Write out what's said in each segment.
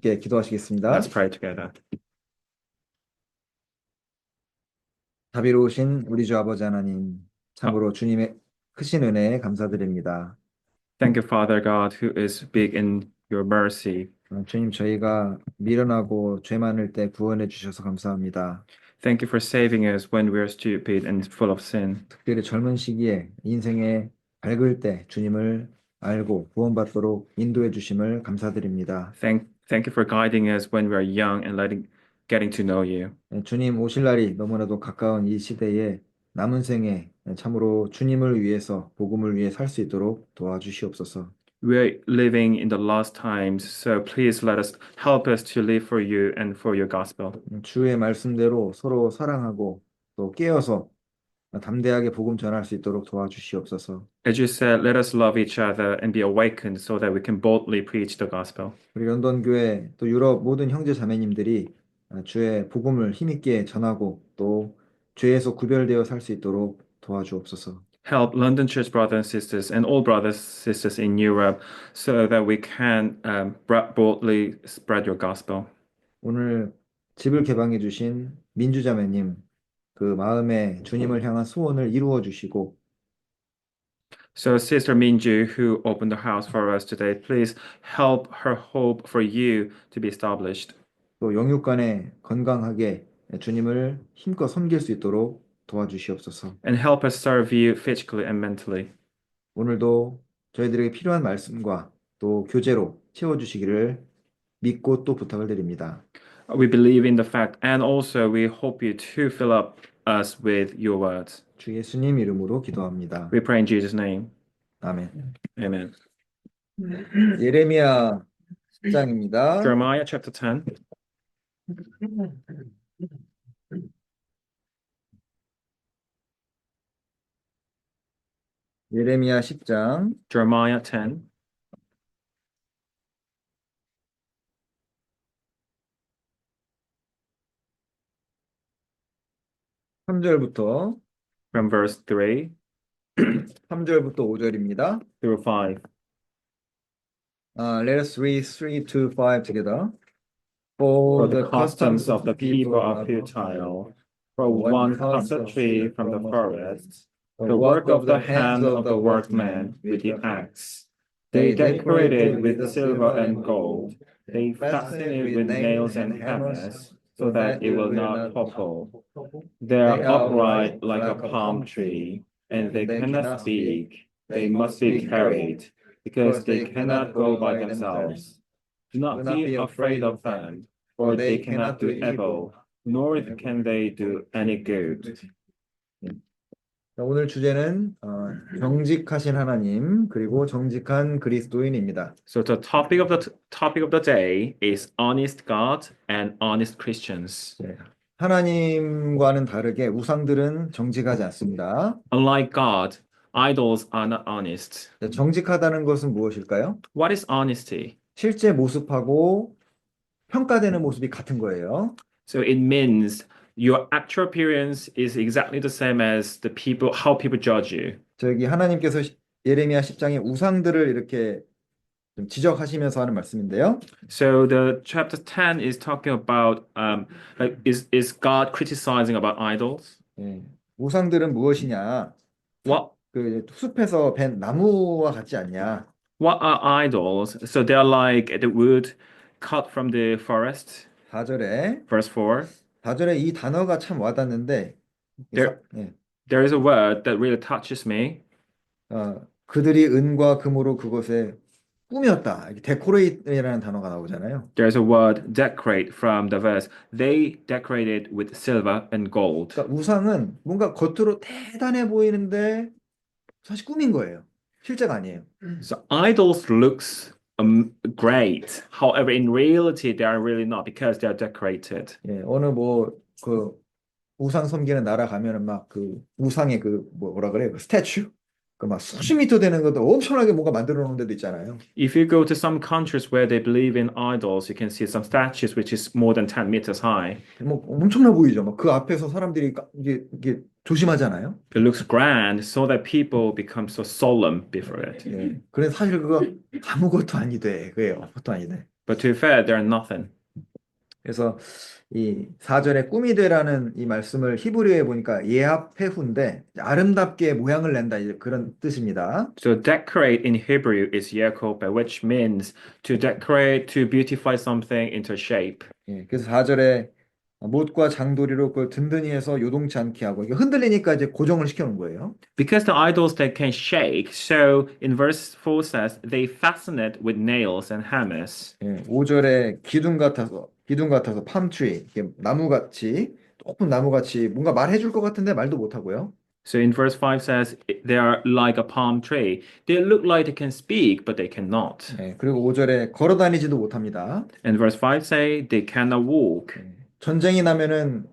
함께 기도하시겠습니다. Let's pray together. 자비로우신 우리 주 아버지 하나님, Oh, 참으로 주님의 크신 은혜에 감사드립니다. thank you, Father God, who is big in your mercy. 주님, 저희가 미련하고 죄 많을 때 구원해 주셔서 감사합니다. Thank you for saving us when we are stupid and full of sin. 특별히 젊은 시기에 인생에 밝을 때 주님을 알고 구원받도록 인도해 주심을 감사드립니다. Thank you for guiding us when we are young and getting to know you. 주님 오실 날이 너무나도 가까운 이 시대에 남은 생에 참으로 주님을 위해서 복음을 위해 살 수 있도록 도와주시옵소서. We are living in the last times, so please help us to live for you and for your gospel. 주의 말씀대로 서로 사랑하고 또 깨어서 담대하게 복음 전할 수 있도록 도와주시옵소서. As you said, let us love each other and be awakened so that we can boldly preach the gospel. 우리 런던 교회 또 유럽 모든 형제 자매님들이 주의 복음을 힘있게 전하고 또 죄에서 구별되어 살 수 있도록 도와주옵소서. Help London Church brothers and sisters and all brothers and sisters in Europe so that we can boldly spread your gospel. 오늘 집을 개방해 주신 민주자매님 그 마음에 주님을 향한 소원을 이루어 주시고 So, Sister Minju, who opened the house for us today, please help her hope for you to be established 또 영육간에 건강하게 주님을 힘껏 섬길 수 있도록 도와주시옵소서. and help us serve you physically and mentally. 오늘도 저희들에게 필요한 말씀과 또 교제로 채워주시기를 믿고 또 부탁을 드립니다. We believe in the fact, and also we hope you to fill up us with your words. 주 예수님 이름으로 기도합니다. We pray in Jesus' name. 아멘. Amen. 예레미야 10장입니다. Jeremiah chapter 10. 예레미야 10장 Jeremiah 10, 3절부터 from verse 3 3절부터 5절입니다. through 5. Let us read 3 to 5 together. For For the the customs of the people are futile. For one cuts a tree from the forest, the work of the hand of the workman with the axe. They decorate it with silver and gold. They fasten it with nails and hammers, so that it will not topple. They are upright like a palm tree, and they cannot speak. They must be carried, because they cannot go by themselves. Do not be afraid of them, for they cannot do evil, nor can they do any good. 오늘 주제는 정직하신 하나님 그리고 정직한 그리스도인입니다. So the topic of the day is honest God and honest Christians. 네. 하나님과는 다르게 우상들은 정직하지 않습니다. Unlike God, idols are not honest. 네, 정직하다는 것은 무엇일까요? What is honesty? 실제 모습하고 평가되는 모습이 같은 거예요. So it means your actual appearance is exactly the same as how people judge you. 저기 하나님께서 예레미야 10장에 우상들을 이렇게 좀 지적하시면서 하는 말씀인데요. So the chapter 10 is talking about is God criticizing about idols? 예, 우상들은 무엇이냐? What 그 숲에서 벤 나무와 같지 않냐? what are idols? So they're like the wood cut from the forest. 4절에 Verse 4. 4절에 이 단어가 참 와닿는데 예, There is a word that really touches me. 그들이 은과 금으로 그것에 꾸몄다. 이렇게 데코레이트라는 단어가 나오잖아요. There's a word decorate from the verse. They decorated with silver and gold. 그러니까 우상은 뭔가 겉으로 대단해 보이는데 사실 꾸민 거예요. 실제가 아니에요. So idols looks great. However, in reality, they are really not because they are decorated. 예, 어느 뭐 그 우상 섬기는 나라 가면은 막 그 우상의 그 뭐라 그래요? 그 스태츄? 그 막 수십 미터 되는 것도 엄청나게 뭔가 만들어 놓은 데도 있잖아요. If you go to some countries where they believe in idols, you can see some statues which is more than 10 meters high. 뭐 엄청나 보이죠. 막 그 앞에서 사람들이 이게 조심하잖아요. It looks grand so that people become so solemn before it. 예. 그래서 사실 그거 아무것도 아니돼. 그게 아무것도 아니돼. But to be fair, they're nothing. 그래서 이 4절에 꿈이 되라는 이 말씀을 히브리어에 보니까 예합해후인데 아름답게 모양을 낸다 이제 그런 뜻입니다. So decorate in Hebrew is Yaakov, which means to decorate, to beautify something into shape. 예, 그래서 4절에 못과 장도리로 그걸 든든히 해서 요동치 않게 하고 이게 흔들리니까 이제 고정을 시켜놓은 거예요. Because the idols they can shake, so in verse 4 says they fasten it with nails and hammers. 예, 5절에 기둥 같아서 팜트리 이게 나무같이 높은 나무같이 뭔가 말해줄 것 같은데 말도 못하고요. So in verse 5 says they are like a palm tree. They look like they can speak, but they cannot. 예, 그리고 5절에 걸어 다니지도 못합니다. And verse 5 say they cannot walk. 예, 전쟁이 나면은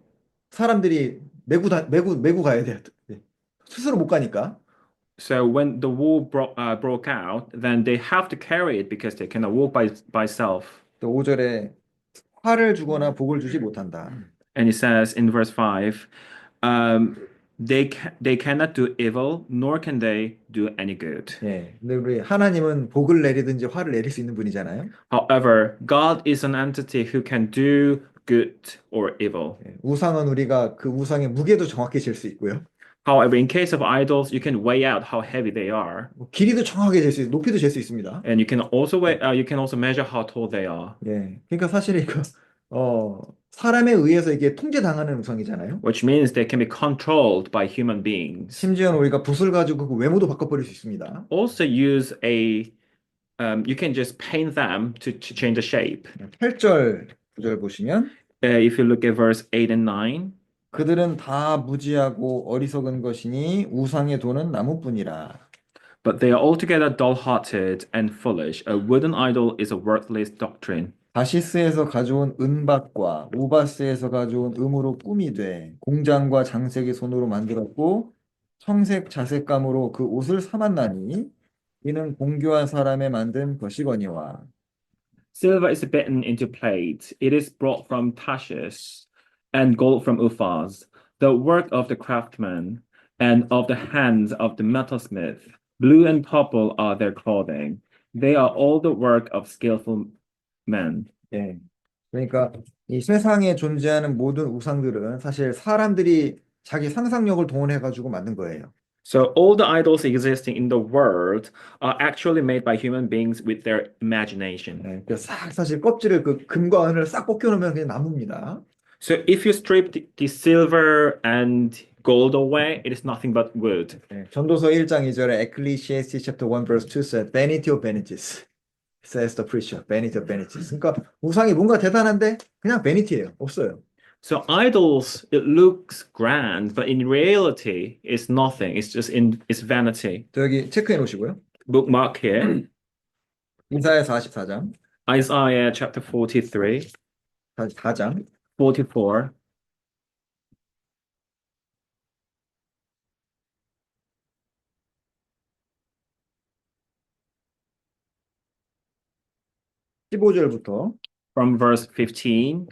사람들이 메고 가야 돼요. 예, 스스로 못 가니까. So when the war broke out, then they have to carry it because they cannot walk by self. 또 5절에 화를 주거나 복을 주지 못한다. And it says in verse 5, they cannot do evil, nor can they do any good. 예, 근데 우리 하나님은 복을 내리든지 화를 내릴 수 있는 분이잖아요. However, God is an entity who can do good or evil. 예, 우상은 우리가 그 우상의 무게도 정확히 잴 수 있고요. However, in case of idols, you can weigh out how heavy they are, 뭐 길이도 정확하게 잴 수 있고 높이도 잴 수 있습니다. and you can also measure how tall they are. 예, 그러니까 사실 이거 사람에 의해서 이게 통제당하는 우상이잖아요. Which means they can be controlled by human beings. 심지어는 우리가 붓을 가지고 그 외모도 바꿔버릴 수 있습니다. Also use you can just paint them to change the shape. 8절, 9절 보시면 If you look at verse 8 and 9, 그들은 다 무지하고 어리석은 것이니 우상의 도는 나무뿐이라. but they are altogether dull-hearted and foolish. A wooden idol is a worthless doctrine. 다시스에서 가져온 은박과 우바스에서 가져온 음으로 꿈이 돼 공장과 장색의 손으로 만들었고 청색 자색감으로 그 옷을 삼았나니 이는 공교한 사람의 만든 것이거니와. Silver is beaten into plate. It is brought from Tarshish, and gold from Uphaz, the work of the craftsman, and of the hands of the metalsmith. Blue and purple are their clothing. They are all the work of skillful men. 예. 그러니까 이 세상에 존재하는 모든 우상들은 사실 사람들이 자기 상상력을 동원해 가지고 만든 거예요. So all the idols existing in the world are actually made by human beings with their imagination. 예. 그싹 사실 껍질을 그 금과 은을 싹 벗겨 놓으면 그냥 나무입니다. So if you strip the silver and gold away, it is nothing but wood. 예. 전도서 1장 2절에 Ecclesiastes chapter 1 verse 2 said vanity of vanities says the preacher. vanity of vanities. 그러니까 우상이 뭔가 대단한데 그냥 vanity예요. 없어요. So idols, it looks grand, but in reality, it's nothing. It's vanity. 저 여기 체크해 놓으시고요. Bookmark here. 이사야 44장, Isaiah chapter 43, 44장. 44. 15절부터 From verse 15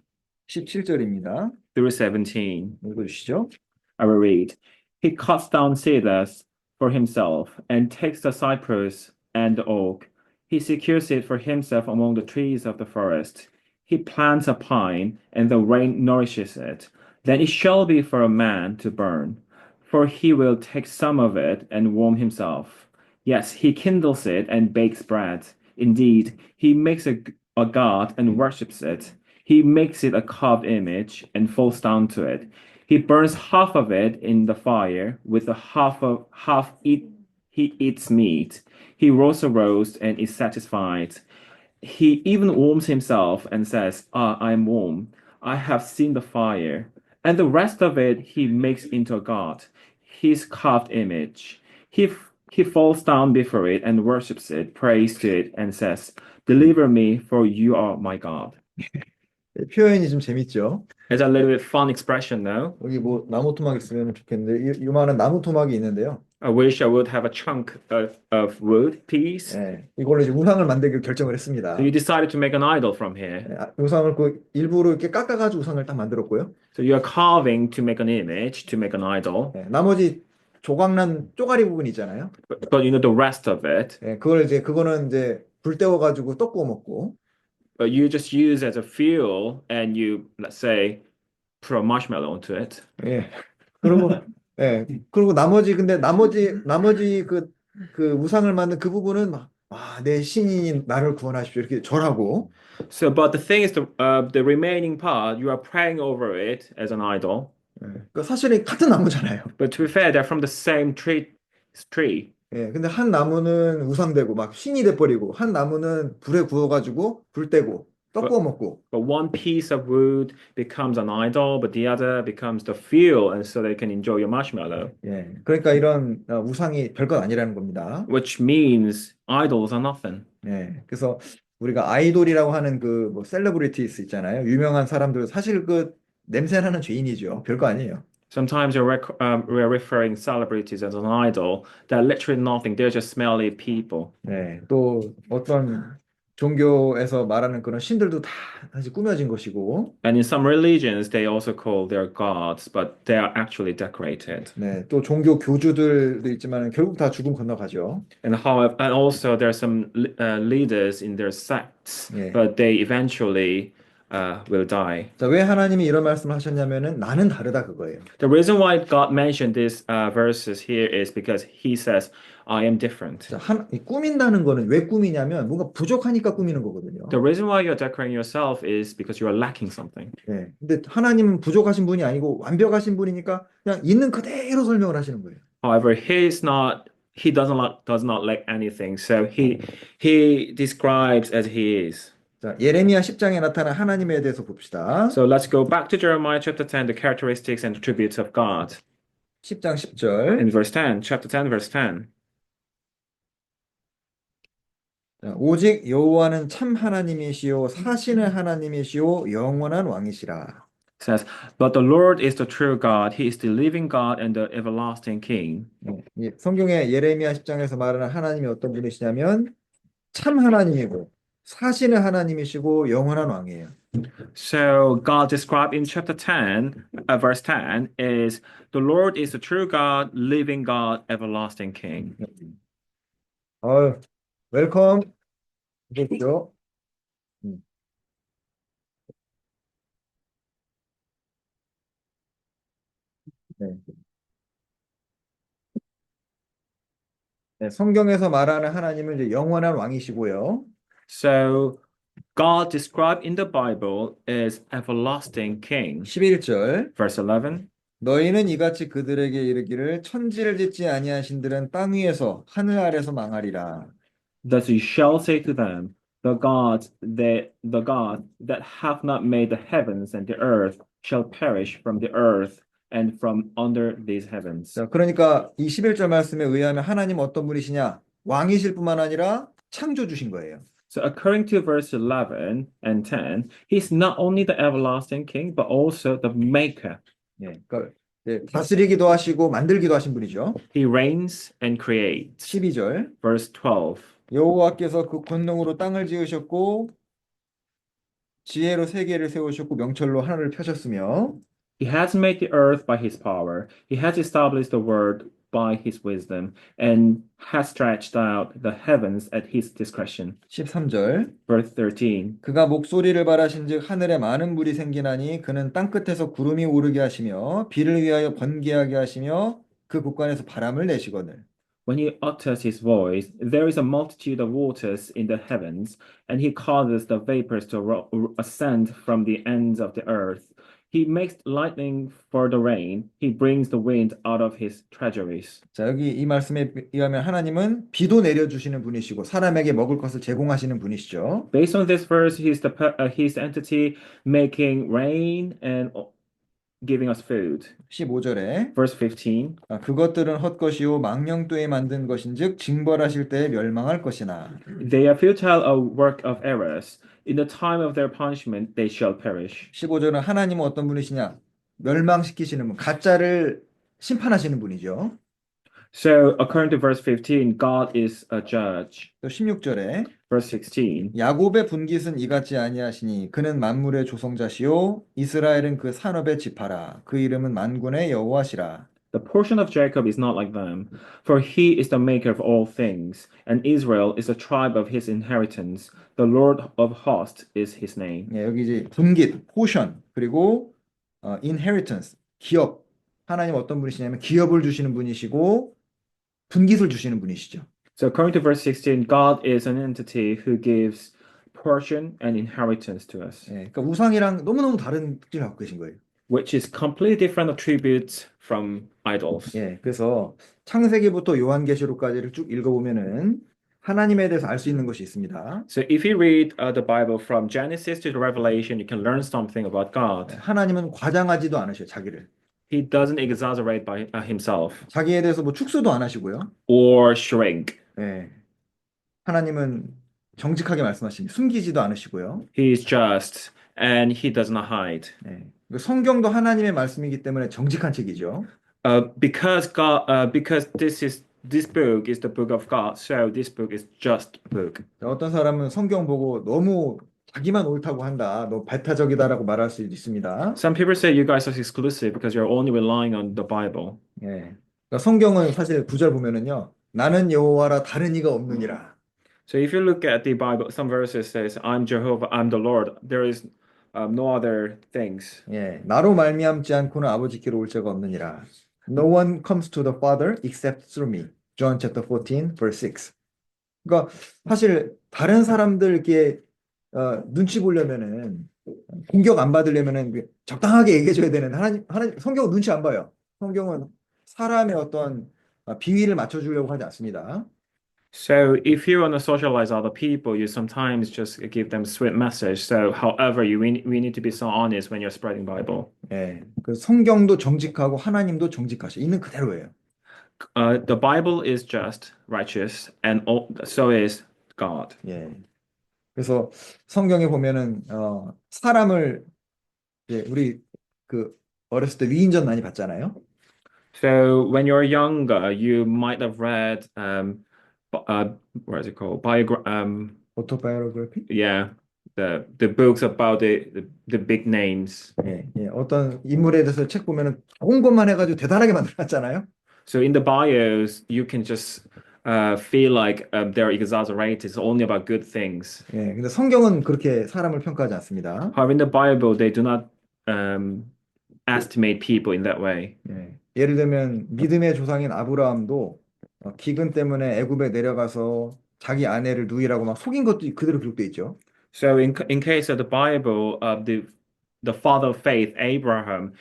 17절입니다. through 17. 읽어주시죠. I will read. He cuts down cedars for himself and takes the cypress and the oak. He secures it for himself among the trees of the forest. He plants a pine, and the rain nourishes it. Then it shall be for a man to burn, for he will take some of it and warm himself. Yes, he kindles it and bakes bread. Indeed, he makes a god and worships it. He makes it a carved image and falls down to it. He burns half of it in the fire, with the he eats meat. He roasts a roast and is satisfied. He even warms himself and says, "Ah, I am warm. I have seen the fire." And the rest of it he makes into a god, his carved image. He falls down before it and worships it, prays to it, and says, "Deliver me, for you are my God." 표현이 좀 재밌죠? It's a little bit fun expression now. 여기 뭐 나무 토막 있으면 좋겠는데 요만한 나무 토막이 있는데요. I wish I would have a chunk of wood piece. 예, 이걸로 이제 우상을 만들기로 결정을 했습니다. So you decided to make an idol from here. 예, 우상을 그 일부러 이렇게 깎아가지고 우상을 딱 만들었고요. So you are carving to make an image, to make an idol. 예, 나머지 조각난 쪼가리 부분 있잖아요. But you know the rest of it. 예, 그거는 이제 불 때워가지고 떡 구워 먹고. but you just use as a fuel and you, let's say, throw a marshmallow onto it. 예. 그리고 예. 그리고 나머지 그 우상을 만든 그 부분은 막 내 신이 나를 구원하십시오. 이렇게 절하고 So, but the thing is, the remaining part, you are praying over it as an idol. 예. 그 사실은 같은 나무잖아요. But to be fair, they're from the same tree. 예. 근데 한 나무는 우상되고 막 신이 돼버리고 한 나무는 불에 구워가지고 불 떼고 떡 구워 But 먹고 but one piece of wood becomes an idol, but the other becomes the fuel, and so they can enjoy your marshmallow. 예. 그러니까 이런 우상이 별것 아니라는 겁니다. Which means idols are nothing. 예. 그래서 우리가 아이돌이라고 하는 그 뭐 셀러브리티스 있잖아요. 유명한 사람들 사실 그 냄새나는 죄인이죠. 별거 아니에요. Sometimes we're referring celebrities as an idol. They're literally nothing. They're just smelly people. 네, 또 어떤 종교에서 말하는 그런 신들도 다 사실 꾸며진 것이고, And in some religions, they also call their gods, but they are actually decorated. 네, 또 종교 교주들도 있지만 결국 다 죽음 건너가죠. And also there are some leaders in their sects, 예. but they eventually will die. 자, 왜 하나님이 이런 말씀을 하셨냐면은 나는 다르다 그거예요. The reason why God mentioned these verses here is because He says, "I am different." 자, 이 꾸민다는 거는 왜 꾸미냐면 뭔가 부족하니까 꾸미는 거거든요. The reason why you're decorating yourself is because you are lacking something. 네, 근데 하나님은 부족하신 분이 아니고 완벽하신 분이니까 그냥 있는 그대로 설명을 하시는 거예요. However, He does not lack anything. So He describes as He is. 자, 예레미야 10장에 나타난 하나님에 대해서 봅시다. So let's go back to Jeremiah chapter 10, the characteristics and attributes of God. 10장 10절. In verse 10, chapter 10, verse 10. 자, 오직 여호와는 참 하나님이시요 사신의 하나님이시요 영원한 왕이시라. Says, but the Lord is the true God. He is the living God and the everlasting King. 성경의 예레미야 10장에서 말하는 하나님이 어떤 분이시냐면 참 하나님이고 사신의 하나님이시고 영원한 왕이에요. So God described in chapter 10, verse 10 is the Lord is the true God, living God, everlasting King. 웰컴. 보십시오. 네. 네, 성경에서 말하는 하나님은 이제 영원한 왕이시고요. So God described in the Bible is everlasting King. 11절. Verse 11. 너희는 이같이 그들에게 이르기를 천지를 짓지 아니하신들은 땅 위에서 하늘 아래서 망하리라. Thus you shall say to them, the God that hath not made the heavens and the earth shall perish from the earth and from under these heavens. 자, 그러니까 이 11절 말씀에 의하면 하나님 어떤 분이시냐? 왕이실 뿐만 아니라 창조주신 거예요. So according to verse 11 and 10, he's not only the everlasting king, but also the maker. 예, 그러니까 다스리기도 하시고 만들기도 하신 분이죠. He reigns and creates. 12절. Verse 12. 여호와께서 그 권능으로 땅을 지으셨고 지혜로 세계를 세우셨고 명철로 하늘을 펴셨으며 He has made the earth by his power. He has established the world by his wisdom and has stretched out the heavens at his discretion. 13절. Verse 13. 그가 목소리를 발하신즉 하늘에 많은 불이 생기나니 그는 땅 끝에서 구름이 오르게 하시며 비를 위하여 번개하게 하시며 그 곳간에서 바람을 내시거늘. When he utters his voice, there is a multitude of waters in the heavens, and he causes the vapors to ascend from the ends of the earth. He makes lightning for the rain. He brings the wind out of his treasuries. 자, 여기 이 말씀에 의하면 하나님은 비도 내려주시는 분이시고 사람에게 먹을 것을 제공하시는 분이시죠. Based on this verse, he's the entity making rain and giving us food. 15절에 Verse 15. 그것들은 헛것이요 망령되이 만든 것인즉 징벌하실 때에 멸망할 것이나. They are futile, a work of errors. In the time of their punishment, they shall perish. 15절은 하나님은 어떤 분이시냐? 멸망시키시는 분, 가짜를 심판하시는 분이죠. So, according to verse 15, God is a judge. 또 16절에 Verse 16. 야곱의 분깃은 이같이 아니하시니 그는 만물의 조성자시요 이스라엘은 그 산업의 지파라 그 이름은 만군의 여호와시라. The portion of Jacob is not like them, for he is the maker of all things, and Israel is the tribe of his inheritance. The Lord of hosts is his name. 예, 여기 이제 분깃, 포션, 그리고 inheritance, 기업. 하나님 어떤 분이시냐면 기업을 주시는 분이시고 분깃을 주시는 분이시죠. So according to verse 16, God is an entity who gives portion and inheritance to us, 예, 그러니까 우상이랑 너무너무 다른 특징을 갖고 계신 거예요. which is completely different attributes from idols. 예, 그래서 창세기부터 요한계시록까지를 쭉 읽어보면은 하나님에 대해서 알 수 있는 것이 있습니다. So if you read the Bible from Genesis to the Revelation, you can learn something about God. 하나님은 과장하지도 않으셔요, 자기를. He doesn't exaggerate by himself 자기에 대해서 뭐 축소도 안 하시고요. or shrink. 예, 하나님은 정직하게 말씀하십니다. 숨기지도 않으시고요. He is just and he does not hide. 예, 성경도 하나님의 말씀이기 때문에 정직한 책이죠. Because this book is the book of God, so this book is just book. 어떤 사람은 성경 보고 너무 자기만 옳다고 한다, 너 배타적이다라고 말할 수도 있습니다. Some people say you guys are exclusive because you're only relying on the Bible. 예, 그러니까 성경은 사실 9절 보면은요, 나는 여호와라 다른 이가 없느니라. So if you look at the Bible, some verses says, "I'm Jehovah, I'm the Lord." There is no other things. 예, 나로 말미암지 않고는 아버지께로 올 자가 없느니라. No one comes to the Father except through me. John chapter 14, verse 6. 그러니까 사실 다른 사람들께 눈치 보려면은 공격 안 받으려면은 적당하게 얘기해줘야 되는 하나님 성경은 눈치 안 봐요. 성경은 사람의 어떤 비위를 맞춰주려고 하지 않습니다. So if you want to socialize other people, you sometimes just give them sweet message. So however, we need to be so honest when you're spreading Bible. 예, 그 성경도 정직하고 하나님도 정직하셔. 있는 그대로예요. The Bible is just, righteous, and so is God. 예. 그래서 성경에 보면은 사람을 이제 우리 그 어렸을 때 위인전 많이 봤잖아요. So when you're younger, you might have read what is it called? 오토바이오그래피? Yeah, the books about the big names. 예, 예. 어떤 인물에 대해서 책 보면은 좋은 것만 해가지고 대단하게 만들어놨잖아요. So in the bios, you can just feel like they're exaggerated. It's only about good things. 예, 근데 성경은 그렇게 사람을 평가하지 않습니다. However, in the Bible, they do not estimate people in that way. 예, 예를 들면 믿음의 조상인 아브라함도 기근 때문에 애굽에 내려가서 자기 아내를 누이라고 막 속인 것도 그대로 기록돼 있죠. So in case of the Bible, the father of faith, Abraham.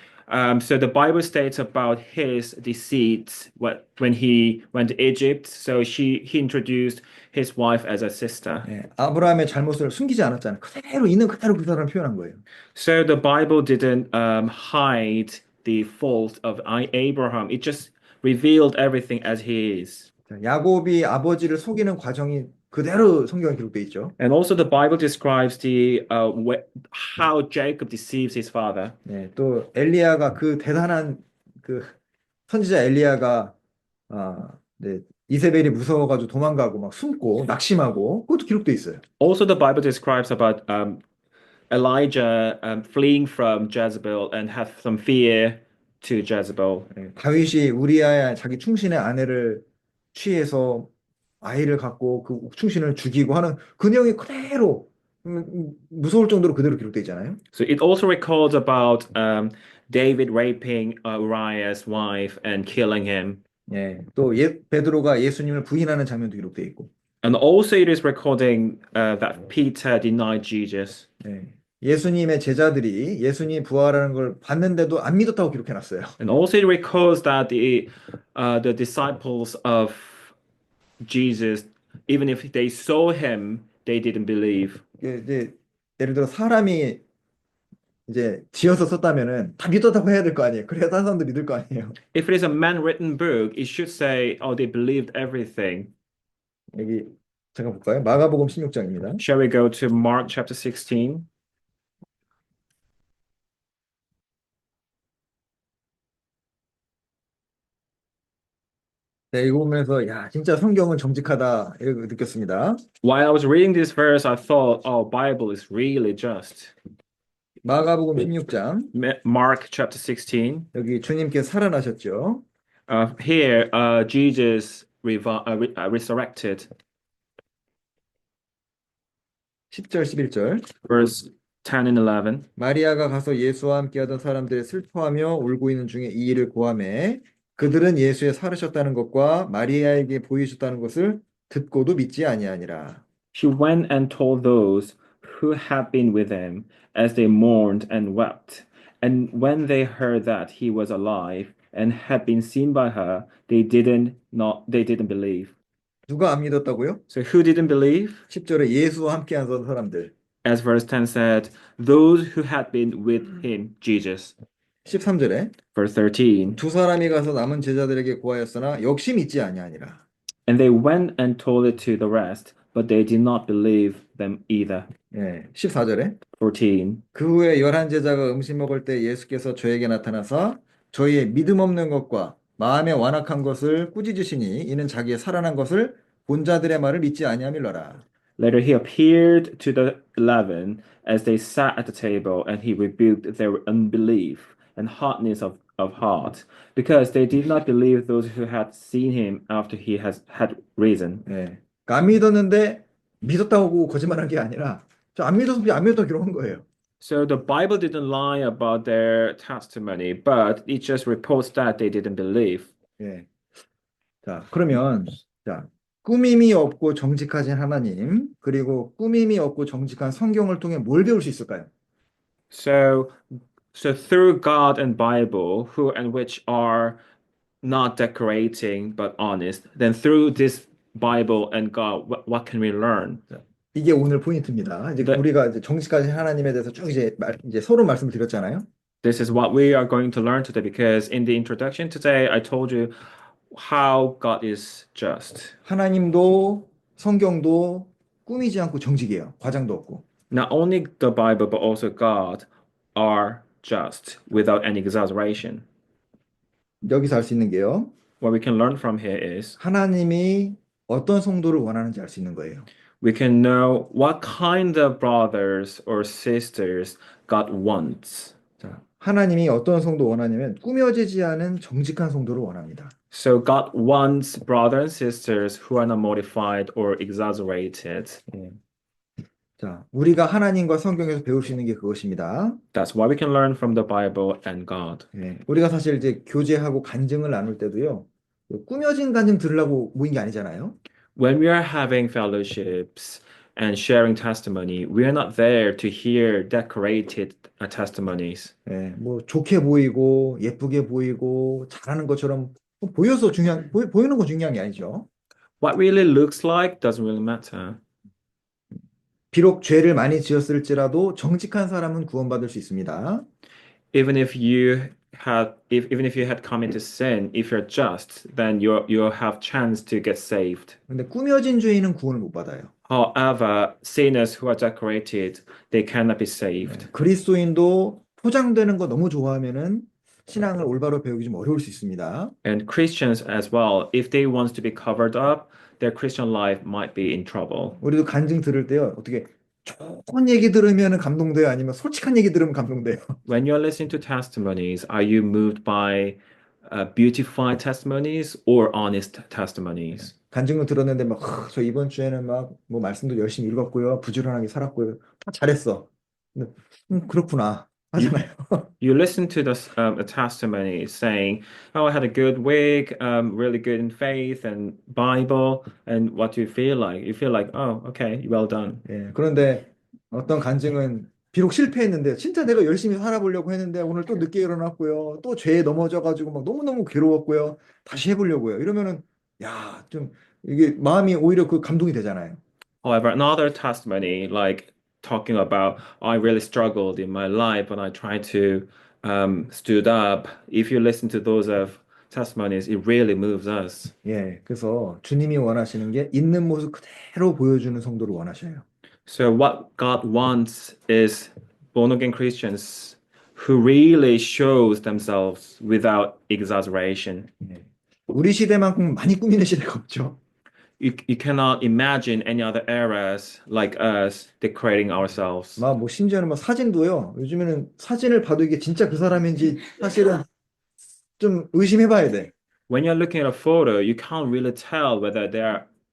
So the Bible states about his deceit when he went to Egypt. So he introduced his wife as a sister. 예, 아브라함의 잘못을 숨기지 않았잖아요. 그대로 있는 그대로 그 사람을 표현한 거예요. So the Bible didn't hide the fault of Abraham. It just revealed everything as he is. 자, 야곱이 아버지를 속이는 과정이 그대로 성경에 기록돼 있죠. And also the Bible describes how Jacob deceives his father. 예, 또 엘리야가 그 대단한 그 선지자 엘리야가 네, 이세벨이 무서워가지고 도망가고 막 숨고 낙심하고 그것도 기록돼 있어요. Also the Bible describes about Elijah fleeing from Jezebel and have some fear to Jezebel. 예, 다윗이 우리아의 자기 충신의 아내를 취해서 아이를 갖고 그 충신을 죽이고 하는 그 내용이 그대로 무서울 정도로 그대로 기록돼 있잖아요. So it also records about David raping Uriah's wife and killing him. 예, 또 베드로가 예수님을 부인하는 장면도 기록돼 있고. And also it is recording that Peter denied Jesus. 예, 예수님의 제자들이 예수님 부활하는 걸 봤는데도 안 믿었다고 기록해놨어요. And also it records that the disciples of Jesus, even if they saw him, they didn't believe. 이제 예를 들어 사람이 이제 지어서 썼다면은 다 믿었다고 해야 될 거 아니에요. 그래야 다른 사람도 믿을 거 아니에요. If it is a man-written book, it should say, "Oh, they believed everything." 여기 잠깐 볼까요? 마가복음 16장입니다. Shall we go to Mark chapter 16? 네, 이거 보면서 야, 진짜 성경은 정직하다 이렇게 느꼈습니다. While I was reading this verse, I thought, "Oh, Bible is really just." 마가복음 16장 Mark chapter 16. 여기 주님께서 살아나셨죠. Here, Jesus resurrected. 10절, 11절. Verse 10 and 11. 마리아가 가서 예수와 함께하던 사람들의 슬퍼하며 울고 있는 중에 이 일을 고하매 그들은 예수의 살으셨다는 것과 마리아에게 보이셨다는 것을 듣고도 믿지 아니하니라. She went and told those who had been with him as they mourned and wept. And when they heard that he was alive and had been seen by her, they didn't believe. 누가 안 믿었다고요? So who didn't believe? 10절에 예수와 함께하던 사람들. As verse 10 said, those who had been with him, Jesus. 13절에 Verse 13. 두 사람이 가서 남은 제자들에게 고하였으나 역시 믿지 아니하니라. And they went and told it to the rest, but they did not believe them either. 예, 14절에 14. 그 후에 11제자가 음식 먹을 때 예수께서 저에게 나타나사 저희의 믿음 없는 것과 마음에 완악한 것을 꾸짖으시니 이는 자기의 살아난 것을 본 자들의 말을 믿지 아니함일러라. Later he appeared to the 11 as they sat at the table, and he rebuked their unbelief and hardness of heart, because they did not believe those who had seen him after had risen. 예. 그러니까 안 믿었는데 믿었다고 거짓말한 게 아니라 저 안 믿어서 안 믿었다 그런 거예요. So the Bible didn't lie about their testimony, but it just reports that they didn't believe. 예. 자, 그러면 자, 꾸밈이 없고 정직하신 하나님, 그리고 꾸밈이 없고 정직한 성경을 통해 뭘 배울 수 있을까요? So, so through God and Bible, who and which are not decorating but honest, then through this Bible and God, what can we learn? 자, 이게 오늘 포인트입니다. 이제 네. 우리가 이제 정직하신 하나님에 대해서 쭉 이제 서로 말씀을 드렸잖아요. This is what we are going to learn today because in the introduction today, I told you how God is just. 하나님도 성경도 꾸미지 않고 정직이에요. 과장도 없고. Not only the Bible, but also God are just without any exaggeration. 여기서 알 수 있는 게요. What we can learn from here is 하나님이 어떤 성도를 원하는지 알 수 있는 거예요. we can know what kind of brothers or sisters God wants. 자, 하나님이 어떤 성도 원하냐면 꾸며지지 않은 정직한 성도를 원합니다. So God wants brothers and sisters who are not mortified or exaggerated. 예. 자, 우리가 하나님과 성경에서 배울 수 있는 게 그것입니다. That's what we can learn from the Bible and God. 예. 우리가 사실 이제 교제하고 간증을 나눌 때도요. 꾸며진 간증 들으려고 모인 게 아니잖아요. When we are having fellowships and sharing testimony, we are not there to hear decorated testimonies. 예. 뭐 좋게 보이고 예쁘게 보이고 잘하는 것처럼 보여서 보이는 거 중요한 게 아니죠. What really looks like doesn't really matter. 비록 죄를 많이 지었을지라도 정직한 사람은 구원받을 수 있습니다. Even if even if you had committed sin, if you're just, then you have chance to get saved. 근데 꾸며진 죄인은 구원을 못 받아요. However, sinners who are decorated, they cannot be saved. 그리스도인도 포장되는 거 너무 좋아하면은 신앙을 올바로 배우기 좀 어려울 수 있습니다. And Christians as well, if they want to be covered up, their Christian life might be in trouble. 우리도 간증 들을 때요. 어떻게 좋은 얘기 들으면 감동돼요? 아니면 솔직한 얘기 들으면 감동돼요? When you're listening to testimonies, are you moved by beautified testimonies or honest testimonies? 간증을 들었는데 막 저 이번 주에는 막 뭐 말씀도 열심히 읽었고요. 부지런하게 살았고요. 잘했어. 근데, 그렇구나 하잖아요. You listen to a testimony saying, "Oh, I had a good week, really good in faith and Bible," and what do you feel like? You feel like, "Oh, okay, well done." 예, 그런데 어떤 간증은 비록 실패했는데 진짜 내가 열심히 살아보려고 했는데 오늘 또 늦게 일어났고요. 또 죄에 넘어져가지고 막 너무너무 괴로웠고요. 다시 해보려고요. 이러면은 야, 좀 이게 마음이 오히려 그 감동이 되잖아요. However, another testimony, like talking about, I really struggled in my life and I tried to stood up. If you listen to those of testimonies, it really moves us. 예, 그래서 주님이 원하시는 게 있는 모습 그대로 보여주는 성도를 원하셔요. So what God wants is born again Christians who really shows themselves without exaggeration. 예. 우리 시대만큼 많이 꾸미는 시대가 없죠. You cannot imagine any other eras like us decorating ourselves. 막 뭐 심지어는 뭐 사진도요. 요즘에는 사진을 봐도 이게 진짜 그 사람인지 사실은 좀 의심해봐야 돼. When you're looking at a photo, you can't really tell whether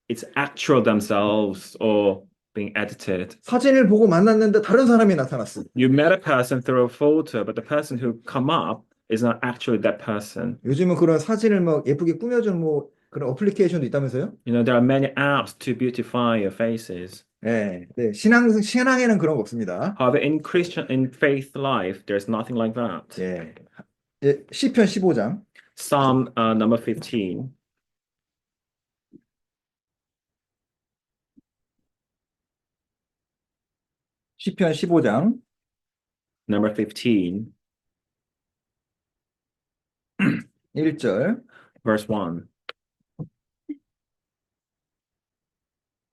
it's actual themselves or being edited. 사진을 보고 만났는데 다른 사람이 나타났어. You met a person through a photo, but the person who come up is not actually that person. 요즘은 그런 사진을 뭐 예쁘게 꾸며주는 뭐 그런 어플리케이션도 있다면서요? You know, there are many apps to beautify your faces. 네, 네. 신앙에는 그런 거 없습니다. However, in faith life, there's nothing like that. 예. 예, 시편 15장. Psalm number 15, 시편 15장 number 15, 1절. verse 1.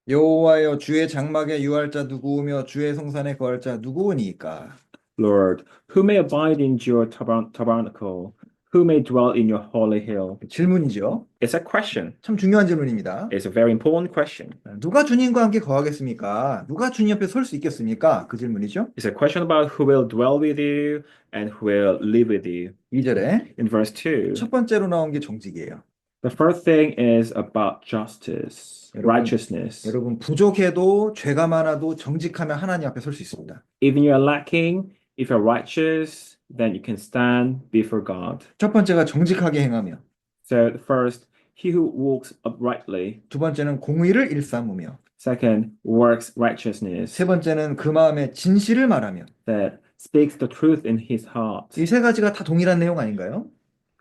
여호와여 주의 장막에 유할 자 누구오며 주의 성산에 거할 자 누구오니까? Lord, who may abide in your tabernacle? Who may dwell in your holy hill? 질문이죠. It's a question. 참 중요한 질문입니다. It's a very important question. 누가 주님과 함께 거하겠습니까? 누가 주님 옆에 설 수 있겠습니까? 그 질문이죠. It's a question about who will dwell with you and who will live with you. 2절에 In verse 2, 첫 번째로 나온 게 정직이에요. the first thing is about justice, 여러분, righteousness. 여러분 부족해도 죄가 많아도 정직하면 하나님 앞에 설 수 있습니다. Even you're lacking, if you're righteous, then you can stand before God. 첫 번째가 정직하게 행하며, So first, he who walks uprightly. 두 번째는 공의를 일삼으며, Second, works righteousness. 세 번째는 그 마음에 진실을 말하며. That speaks the truth in his heart. 이 세 가지가 다 동일한 내용 아닌가요?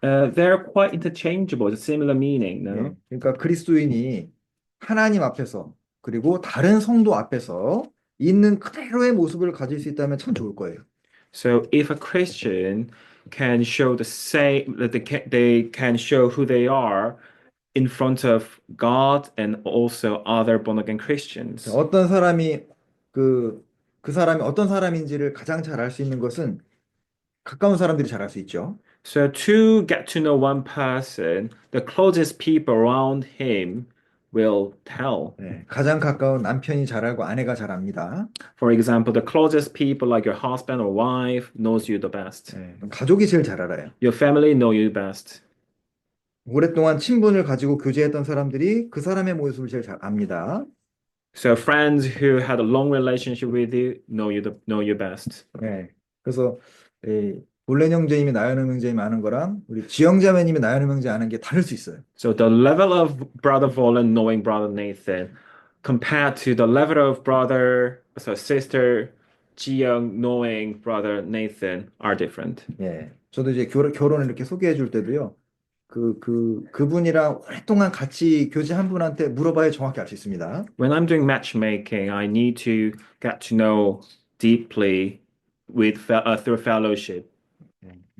They're quite interchangeable. It's a similar meaning, no? 예, 그러니까 그리스도인이 하나님 앞에서 그리고 다른 성도 앞에서 있는 그대로의 모습을 가질 수 있다면 참 좋을 거예요. So if a Christian can show the same, that they can show who they are in front of God and also other born again Christians. 어떤 사람이 그 사람이 어떤 사람인지를 가장 잘 알 수 있는 것은 가까운 사람들이 잘 알 수 있죠. So to get to know one person, the closest people around him will tell. 네, 가장 가까운 남편이 잘 알고 아내가 잘 압니다. For example, the closest people like your husband or wife knows you the best. 네, 가족이 제일 잘 알아요. Your family know you best. 오랫동안 친분을 가지고 교제했던 사람들이 그 사람의 모습을 제일 잘 압니다. So friends who had a long relationship with you know you best. 네, 그래서 볼렌 형제님이 나연음 형제님 아는 거랑 우리 지영자매님이 나연음 형제 아는 게 다를 수 있어요. So the level of brother Volan knowing brother Nathan compared to the level of sister Jiyoung knowing brother Nathan are different. 예, 저도 이제 결혼을 이렇게 소개해 줄 때도요. 그분이랑 오랫동안 같이 교제한 분한테 물어봐야 정확히 알 수 있습니다. When I'm doing matchmaking, I need to get to know deeply through fellowship.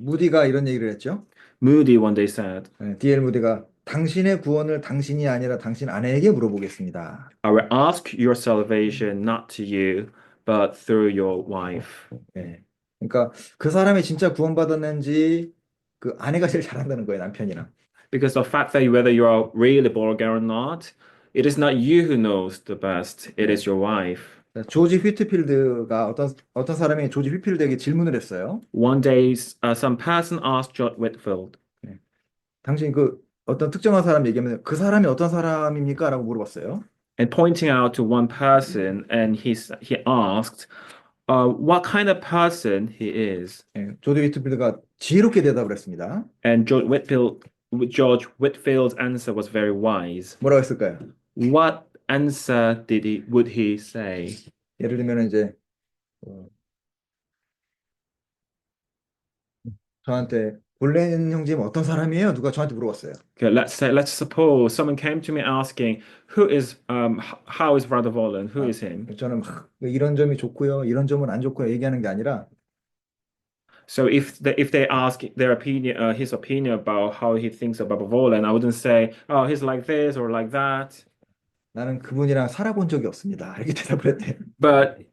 무디가 이런 얘기를 했죠. Moody one day said, D.L. 무디가 당신의 구원을 당신이 아니라 당신 아내에게 물어보겠습니다. I will ask your salvation not to you, but through your wife. 예. 그러니까 그 사람이 진짜 구원받았는지 그 아내가 제일 잘한다는 거예요, 남편이랑. Because the fact that whether you are really born again or not, it is not you who knows the best, it is your wife. 조지 휘트필드가 어떤 사람이 조지 휘트필드에게 질문을 했어요. One day, some person asked George Whitfield, 당신 그 어떤 특정한 사람 얘기하면 그 사람이 어떤 사람입니까? 라고 물어봤어요. and pointing out to one person, and he asked, what kind of person he is. 예, 조지 휘트필드가 지혜롭게 대답을 했습니다. And George Whitfield's answer was very wise. 뭐라고 했을까요? What answer would he say? 예를 들면 이제 저한테 볼렌 형제님 어떤 사람이에요? 누가 저한테 물어봤어요. Okay, let's suppose someone came to me asking, how is Brother Volan? Who is him? 저는 막 이런 점이 좋고요, 이런 점은 안 좋고요 얘기하는 게 아니라 So if they ask their opinion, his opinion about how he thinks about Volan, I wouldn't say, oh, he's like this or like that. 나는 그분이랑 살아본 적이 없습니다. 이렇게 대답을 했대요. But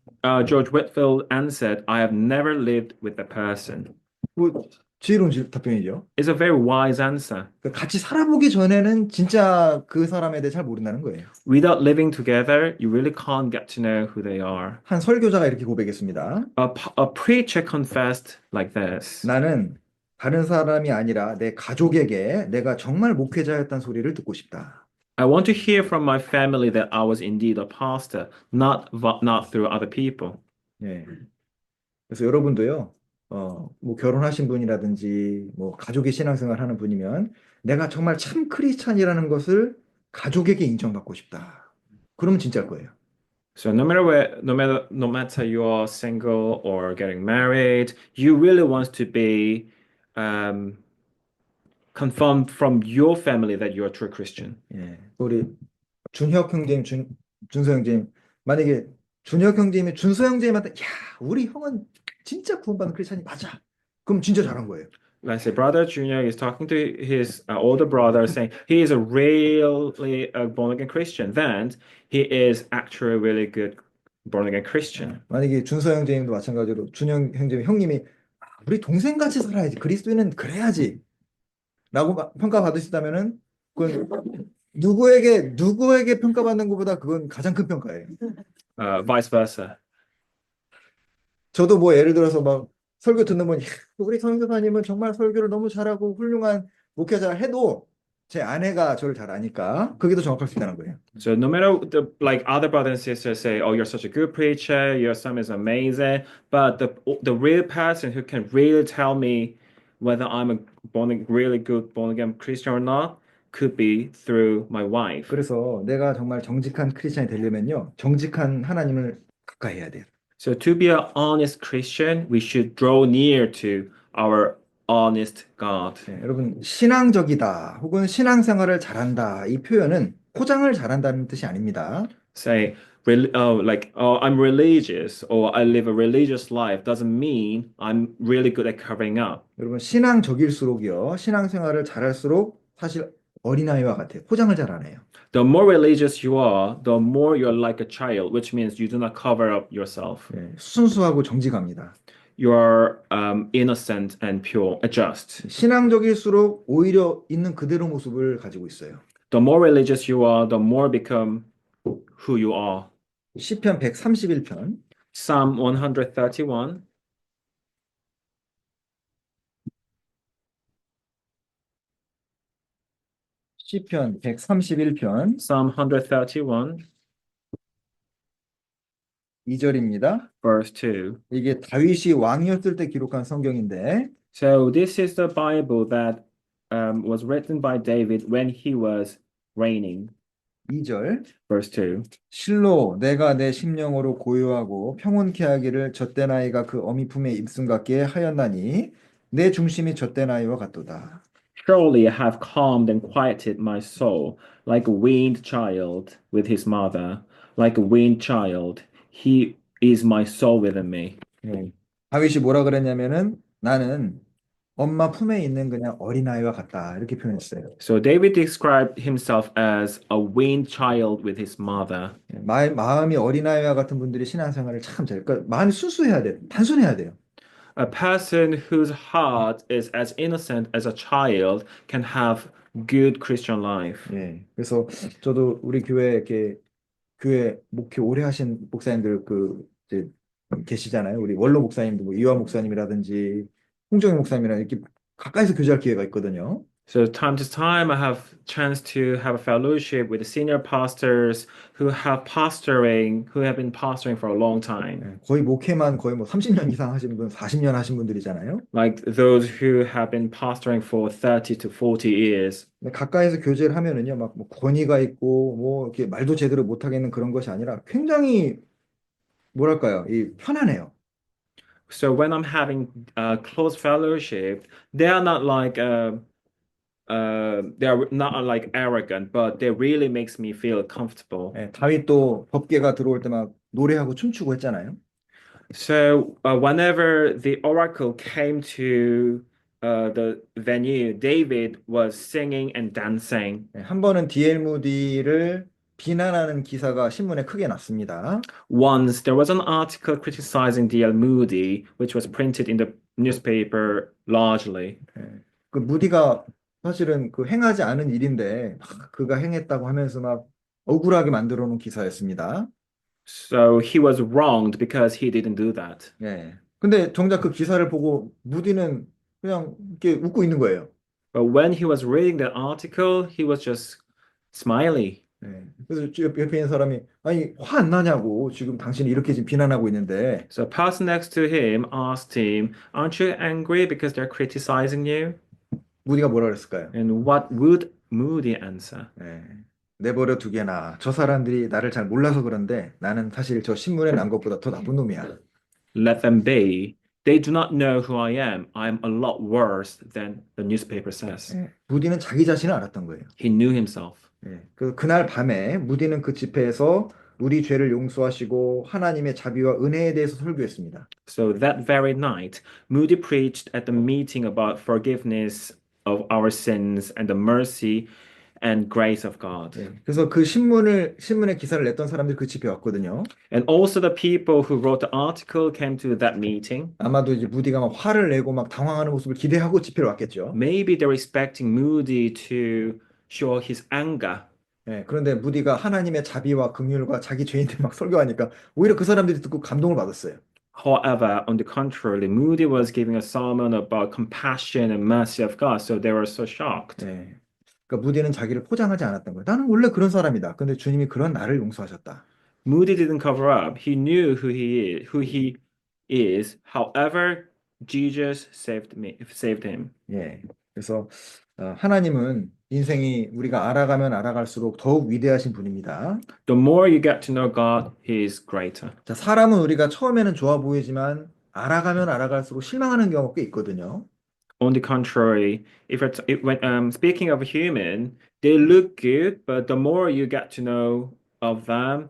George Whitfield answered, I have never lived with the person. 뭐 지혜로운 답변이죠. It's a very wise answer. 같이 살아보기 전에는 진짜 그 사람에 대해 잘 모른다는 거예요. Without living together, you really can't get to know who they are. 한 설교자가 이렇게 고백했습니다. A preacher confessed like this. 나는 다른 사람이 아니라 내 가족에게 내가 정말 목회자였다는 소리를 듣고 싶다. I want to hear from my family that I was indeed a pastor, not through other people. 예. 그래서 여러분도요, 뭐 결혼하신 분이라든지 뭐 가족의 신앙생활 하는 분이면 내가 정말 참 크리스찬이라는 것을 가족에게 인정받고 싶다. 그러면 진짜일 거예요. So no matter you're single or getting married, you really want to be um, confirmed from your family that you're a true Christian. 예. 우리 준혁 형제님, 준서 형제님, 만약에 준혁 형제님이 준서 형제님한테, 야, 우리 형은 진짜 구원받은 크리스찬이 맞아. 그럼 진짜 잘한 거예요. Let's say brother Junior is talking to his older brother saying he is a really born again Christian, then he is actually a really good born again Christian. 만약에 준서 형제님도 마찬가지로 준혁 형제님, 형님이 우리 동생같이 살아야지. 그리스도인은 그래야지. 라고 평가받으시다면은 그건 누구에게 평가받는 것보다 그건 가장 큰 평가예요. Vice versa. 저도 뭐 예를 들어서 막 설교 듣는 분이 우리 선교사님은 정말 설교를 너무 잘하고 훌륭한 목회자 해도 제 아내가 저를 잘 아니까 그게 더 정확할 수 있다는 거예요. So no matter like other brothers and sisters say, "Oh, you're such a good preacher. Your sermon is amazing," but the real person who can really tell me whether I'm a really good born again Christian or not could be through my wife. 그래서 내가 정말 정직한 크리스찬이 되려면요, 정직한 하나님을 가까이 해야 돼요. So to be an honest Christian, we should draw near to our honest God. 네, 여러분 신앙적이다 혹은 신앙생활을 잘한다 이 표현은 포장을 잘한다는 뜻이 아닙니다. Say, oh, I'm religious or I live a religious life doesn't mean I'm really good at covering up. 여러분 신앙적일수록요 신앙생활을 잘할수록 사실 어린아이와 같아요. 포장을 잘 안 해요. The more religious you are, the more you're like a child, which means you do not cover up yourself. 네, 순수하고 정직합니다. You're innocent and pure, just. 신앙적일수록 오히려 있는 그대로 모습을 가지고 있어요. The more religious you are, the more become who you are. 시편 131편 Psalm 131, 시편 131편 Psalm 131, 2절입니다. verse 2. 이게 다윗이 왕이었을 때 기록한 성경인데 So this is the Bible that was written by David when he was reigning. 2절 Verse 2. 실로 내가 내 심령으로 고요하고 평온케 하기를 젖된 아이가 그 어미 품에 입순 같게 하였나니 내 중심이 젖된 아이와 같도다. Surely I have calmed and quieted my soul like a weaned child with his mother, like a weaned child. He is my soul within me. 네. 다윗이 뭐라 그랬냐면은 나는 엄마 품에 있는 그냥 어린아이와 같다 이렇게 표현했어요. So David described himself as a weaned child with his mother. 마음이 어린아이와 같은 분들이 신앙생활을 참 잘, 그러니까 마음이 순수해야 돼, 단순해야 돼요. A person whose heart is as innocent as a child can have good Christian life. 예. 그래서 저도 우리 교회 이렇게 교회 목회 오래 하신 목사님들 이제 계시잖아요. 우리 원로 목사님도 뭐 이화 목사님이라든지 홍정희 목사님이랑 이렇게 가까이서 교제할 기회가 있거든요. So time to time, I have chance to have a fellowship with the senior pastors who have been pastoring for a long time. 예, 거의 목회만 거의 뭐 30년 이상 하신 분, 40년 하신 분들이잖아요. Like those who have been pastoring for 30 to 40 years. 근데 가까이서 교제를 하면은요, 막 뭐 권위가 있고 뭐 이렇게 말도 제대로 못 하겠는 그런 것이 아니라 굉장히 뭐랄까요, 이 편안해요. So when I'm having close fellowship, they are not like they are not like arrogant, but they really makes me feel comfortable. 예, 다윗도 법궤가 들어올 때 막 노래하고 춤추고 했잖아요. So whenever the oracle came to the venue, David was singing and dancing. 예, 한 번은 D.L. 무디를 비난하는 기사가 신문에 크게 났습니다. Once there was an article criticizing D.L. Moody, which was printed in the newspaper largely. 예, 그 무디가 사실은 그 행하지 않은 일인데 막 그가 행했다고 하면서 막 억울하게 만들어 놓은 기사였습니다. So he was wronged because he didn't do that. 예. 근데 정작 그 기사를 보고 무디는 그냥 이렇게 웃고 있는 거예요. But when he was reading the article, he was just smiley. 네. 그래서 옆에 있는 사람이 아니 화 안 나냐고 지금 당신이 이렇게 지금 비난하고 있는데 So a person next to him asked him, "Aren't you angry because they're criticizing you?" 무디가 뭐라 그랬을까요? And what would Moody answer? 네. 내버려 두게나 저 사람들이 나를 잘 몰라서 그런데 나는 사실 저 신문에 난 것보다 더 나쁜 놈이야. Let them be. They do not know who I am. I am a lot worse than the newspaper says. 네. 무디는 자기 자신을 알았던 거예요. He knew himself. 네. 그날 밤에 무디는 그 집회에서 우리 죄를 용서하시고 하나님의 자비와 은혜에 대해서 설교했습니다. So that very night, Moody preached at the meeting about forgiveness of our sins and the mercy and grace of God. 네. 그래서 신문에 기사를 냈던 사람들이 그 집회에 왔거든요. And also the people who wrote the article came to that meeting. 아마도 이제 무디가 막 화를 내고 막 당황하는 모습을 기대하고 집회를 왔겠죠. Maybe they're expecting Moody to show his anger. 예, 그런데 무디가 하나님의 자비와 긍휼과 자기 죄인들 막 설교하니까 오히려 그 사람들이 듣고 감동을 받았어요. However, on the contrary, Moody was giving a sermon about compassion and mercy of God, so they were so shocked. 예. 그러니까 무디는 자기를 포장하지 않았던 거예요. 나는 원래 그런 사람이다. 근데 주님이 그런 나를 용서하셨다. Moody didn't cover up. He knew who he is. However, Jesus saved him. 예. 그래서 하나님은 인생이 우리가 알아가면 알아갈수록 더욱 위대하신 분입니다. The more you get to know God, He is greater. 자, 사람은 우리가 처음에는 좋아 보이지만 알아가면 알아갈수록 실망하는 경우가 꽤 있거든요. On the contrary, when speaking of a human, they look good, but the more you get to know of them,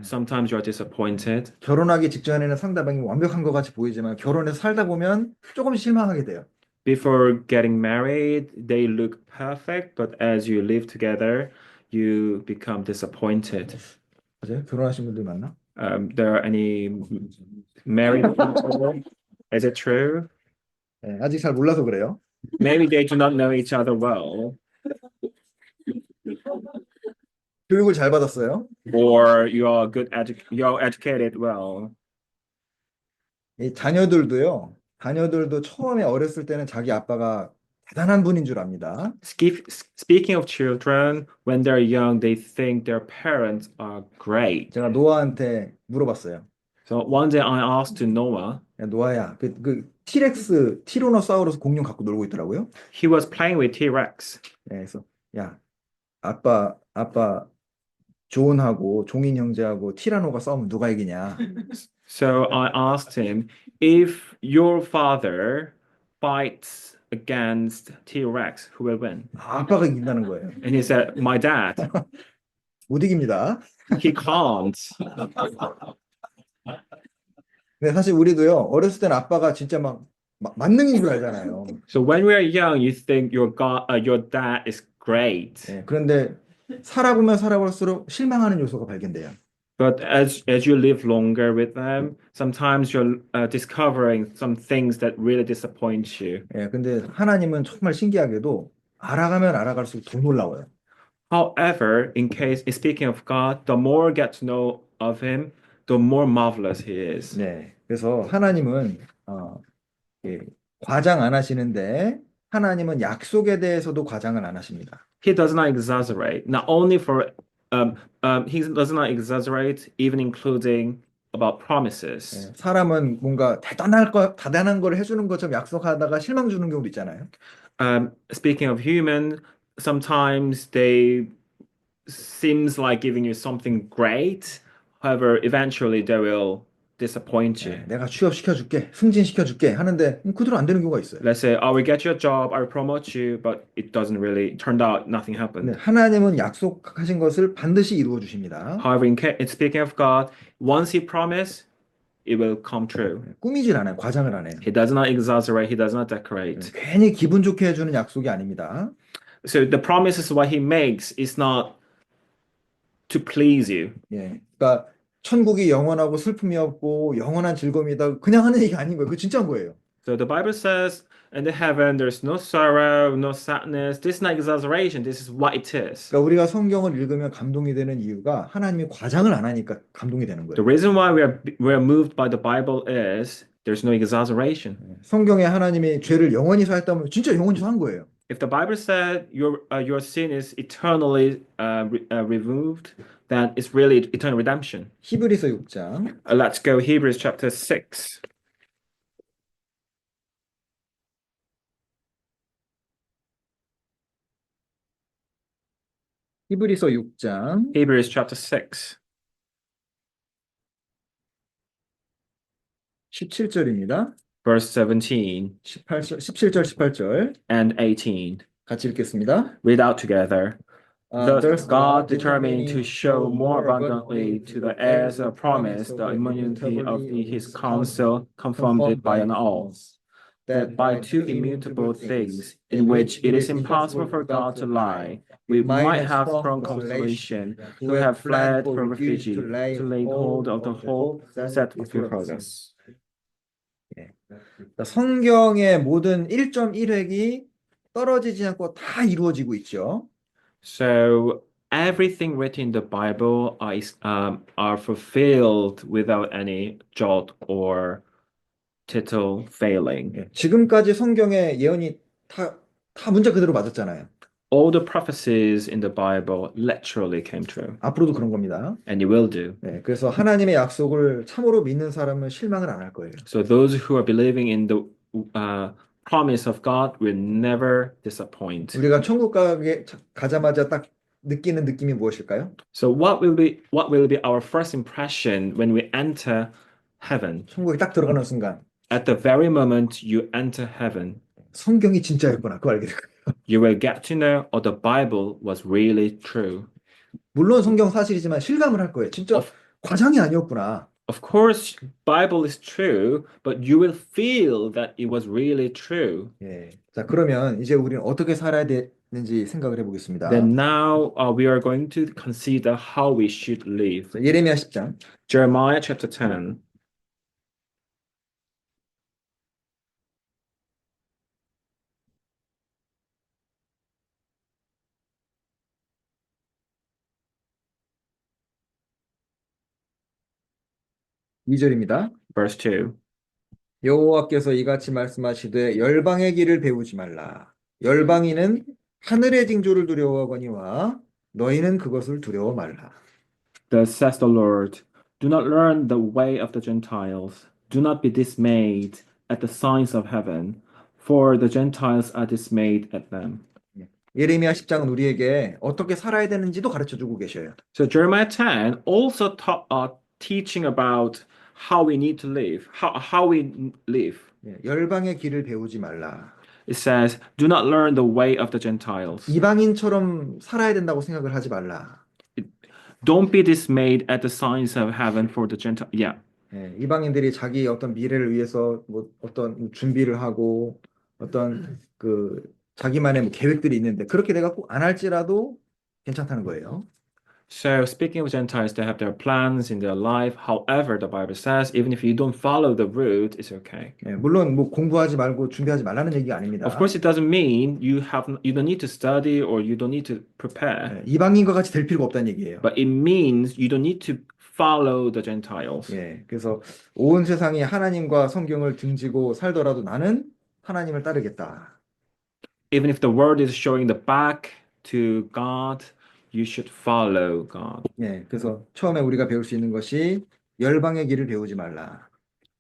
sometimes you are disappointed. 결혼하기 직전에는 상대방이 완벽한 것 같이 보이지만 결혼해서 살다 보면 조금 실망하게 돼요. Before getting married, they look perfect, but as you live together, you become disappointed. 맞아요? 결혼하신 분들 많나? There are any married people? Is it true? 예, 아직 잘 몰라서 그래요. Maybe they do not know each other well, 교육을 잘 받았어요. or you're educated well. 이 자녀들도 처음에 어렸을 때는 자기 아빠가 대단한 분인 줄 압니다. Speaking of children, when they're young, they think their parents are great. 제가 노아한테 물어봤어요. So one day I asked to Noah, 야, 노아야, 티라노사우루스 공룡 갖고 놀고 있더라고요. he was playing with T-Rex. 예, 그래서 야, 아빠 존하고 종인 형제하고 티라노가 싸우면 누가 이기냐? So I asked him, if your father fights against T-Rex, who will win? 아빠가 이긴다는 거예요. And he said, my dad. 못 이깁니다. He can't. 근데 사실 우리도요, 어렸을 때는 아빠가 진짜 만능인 줄 알잖아요. So when we are young, you think your dad is great. 예, 그런데 살아보면 살아볼수록 실망하는 요소가 발견돼요. But as you live longer with them, sometimes you're discovering some things that really disappoint you. 예, 근데 하나님은 정말 신기하게도 알아가면 알아갈수록 더 놀라워요. However, speaking of God, the more you get to know of Him, the more marvelous He is. 네, 그래서 하나님은 예, 과장 안 하시는데 약속에 대해서도 과장을 안 하십니다. He does not exaggerate. Not only he does not exaggerate, even including about promises. 예, 사람은 뭔가 대단한 걸 해주는 것처럼 약속하다가 실망 주는 경우도 있잖아요. Speaking of human, sometimes they seems like giving you something great. However, eventually they will disappoint you. 예, 내가 취업시켜줄게, 승진시켜줄게 하는데 그대로 안 되는 경우가 있어요. Let's say, I will get you a job, I will promote you, but it doesn't really turned out nothing 네, happened. 하나님은 약속하신 것을 반드시 이루어 주십니다. However, in speaking of God, once He promised, it will come true. 꾸미질 않아요. 과장을 안 해요. He does not exaggerate, He does not decorate. 괜히 기분 좋게 해주는 약속이 아닙니다. So the promises what He makes is not to please you. 예, 그러니까 천국이 영원하고 슬픔이 없고 영원한 즐거움이다. 그냥 하는 얘기가 아닌 거예요. 그 진짜인 거예요. So the Bible says, in the heaven there's no sorrow, no sadness. This is not exaggeration. This is what it is. 그러니까 우리가 성경을 읽으면 감동이 되는 이유가 하나님이 과장을 안 하니까 감동이 되는 The 거예요. reason why we are moved by the Bible is There's no exaggeration. 성경에 하나님이 죄를 영원히 사했다면 진짜 영원히 산 거예요. If the Bible said your sin is eternally removed, then it's really eternal redemption. 히브리서 6장 Let's go Hebrews chapter 6. 히브리서 6장 Hebrews chapter 6, 17절입니다. verse 17 18절, 17절, 18절 and 18. 같이 읽겠습니다. Read out together. Thus, God determined determined to show more abundantly to the heirs of promise the immunity of his counsel, confirmed by an oath, that by two immutable things, in which it is impossible for God to lie, we might have strong consolation, who have fled from refuge, to lay hold of the hope set before us. 성경의 모든 1.1획이 떨어지지 않고 다 이루어지고 있죠. So everything written in the Bible are fulfilled without any jot or tittle failing. 지금까지 성경의 예언이 다 문자 그대로 맞았잖아요. All the prophecies in the Bible literally came true, 앞으로도 그런 겁니다. and it will do. 그래서 하나님의 약속을 참으로 믿는 사람은 실망을 안 할 거예요. So those who are believing in the promise of God will never disappoint. 우리가 천국 가자마자 딱 느끼는 느낌이 무엇일까요? So what will be our first impression when we enter heaven? 천국에 딱 들어가는 순간 At the very moment you enter heaven, 성경이 진짜였구나. 그거 알게 될 거예요. you will get to know, oh, the Bible was really true. 물론 성경 사실이지만 실감을 할 거예요. 진짜 과장이 아니었구나. Of course, Bible is true, but you will feel that it was really true. 자, 그러면 이제 우리는 어떻게 살아야 되는지 생각을 해보겠습니다. Then now we are going to consider how we should live. 예레미야 10장 Jeremiah chapter 10. (2절입니다) Verse 2. 여호와께서 이같이 말씀하시되 열방의 길을 배우지 말라. 열방인은 하늘의 징조를 두려워하거니와 너희는 그것을 두려워 말라. Thus says the Lord, do not learn the way of the Gentiles. Do not be dismayed at the signs of heaven, for the Gentiles are dismayed at them. 예레미야 10장은 우리에게 어떻게 살아야 되는지도 가르쳐주고 계셔요. So Jeremiah 10 also teaching about how we need to live, how we live. 열방의 길을 배우지 말라. It says, do not learn the way of the Gentiles. 이방인처럼 살아야 된다고 생각을 하지 말라. Don't be dismayed at the signs of heaven for the Gentiles. Yeah. 이방인들이 자기 어떤 미래를 위해서 뭐 어떤 준비를 하고 어떤 그 자기만의 뭐 계획들이 있는데 그렇게 내가 꼭 안 할지라도 괜찮다는 거예요. So speaking of Gentiles, they have their plans in their life. However, the Bible says, even if you don't follow the route, it's okay. 물론 뭐 공부하지 말고 준비하지 말라는 얘기가 아닙니다. Of course, it doesn't mean you don't need to study or you don't need to prepare. 이방인과 같이 될 필요가 없다는 얘기예요. But it means you don't need to follow the Gentiles. 그래서 온 세상이 하나님과 성경을 등지고 살더라도 나는 하나님을 따르겠다. Even if the world is showing the back to God, you should follow God. 그래서 처음에 우리가 배울 수 있는 것이 열방의 길을 배우지 말라.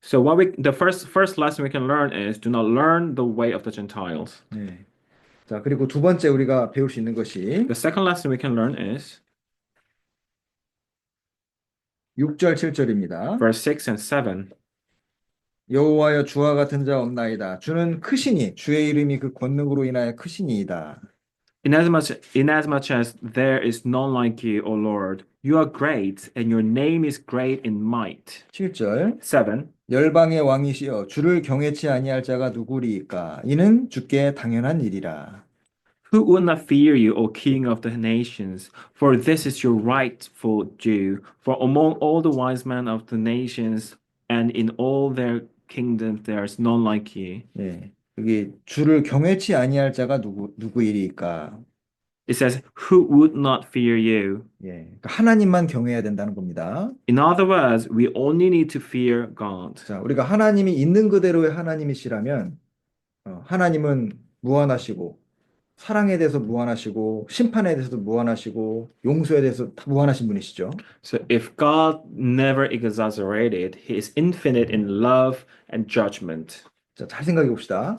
So the first lesson we can learn is do not learn the way of the Gentiles. 자, 그리고 두 번째 우리가 배울 수 있는 것이 The second lesson we can learn is 6절 7절입니다. verse 6 and 7. 여호와여 주와 같은 자 없나이다. 주는 크시니 주의 이름이 그 권능으로 인하여 크시니이다. Inasmuch as there is none like you, O Lord, you are great, and your name is great in might. 7절 7. 열방의 왕이시여 주를 경외치 아니할 자가 누구리이까? 이는 주께 당연한 일이라. Who would not fear you, O King of the nations? For this is your rightful due. For among all the wise men of the nations, and in all their kingdoms, there is none like you. 여기 주를 경외치 아니할 자가 누구이리까? It says, who would not fear you? 예, 그러니까 하나님만 경외해야 된다는 겁니다. In other words, we only need to fear God. 자, 우리가 하나님이 있는 그대로의 하나님이시라면 하나님은 무한하시고 사랑에 대해서 무한하시고 심판에 대해서도 무한하시고 용서에 대해서 다 무한하신 분이시죠. So if God never exaggerated, He is infinite in love and judgment. 자, 잘 생각해 봅시다.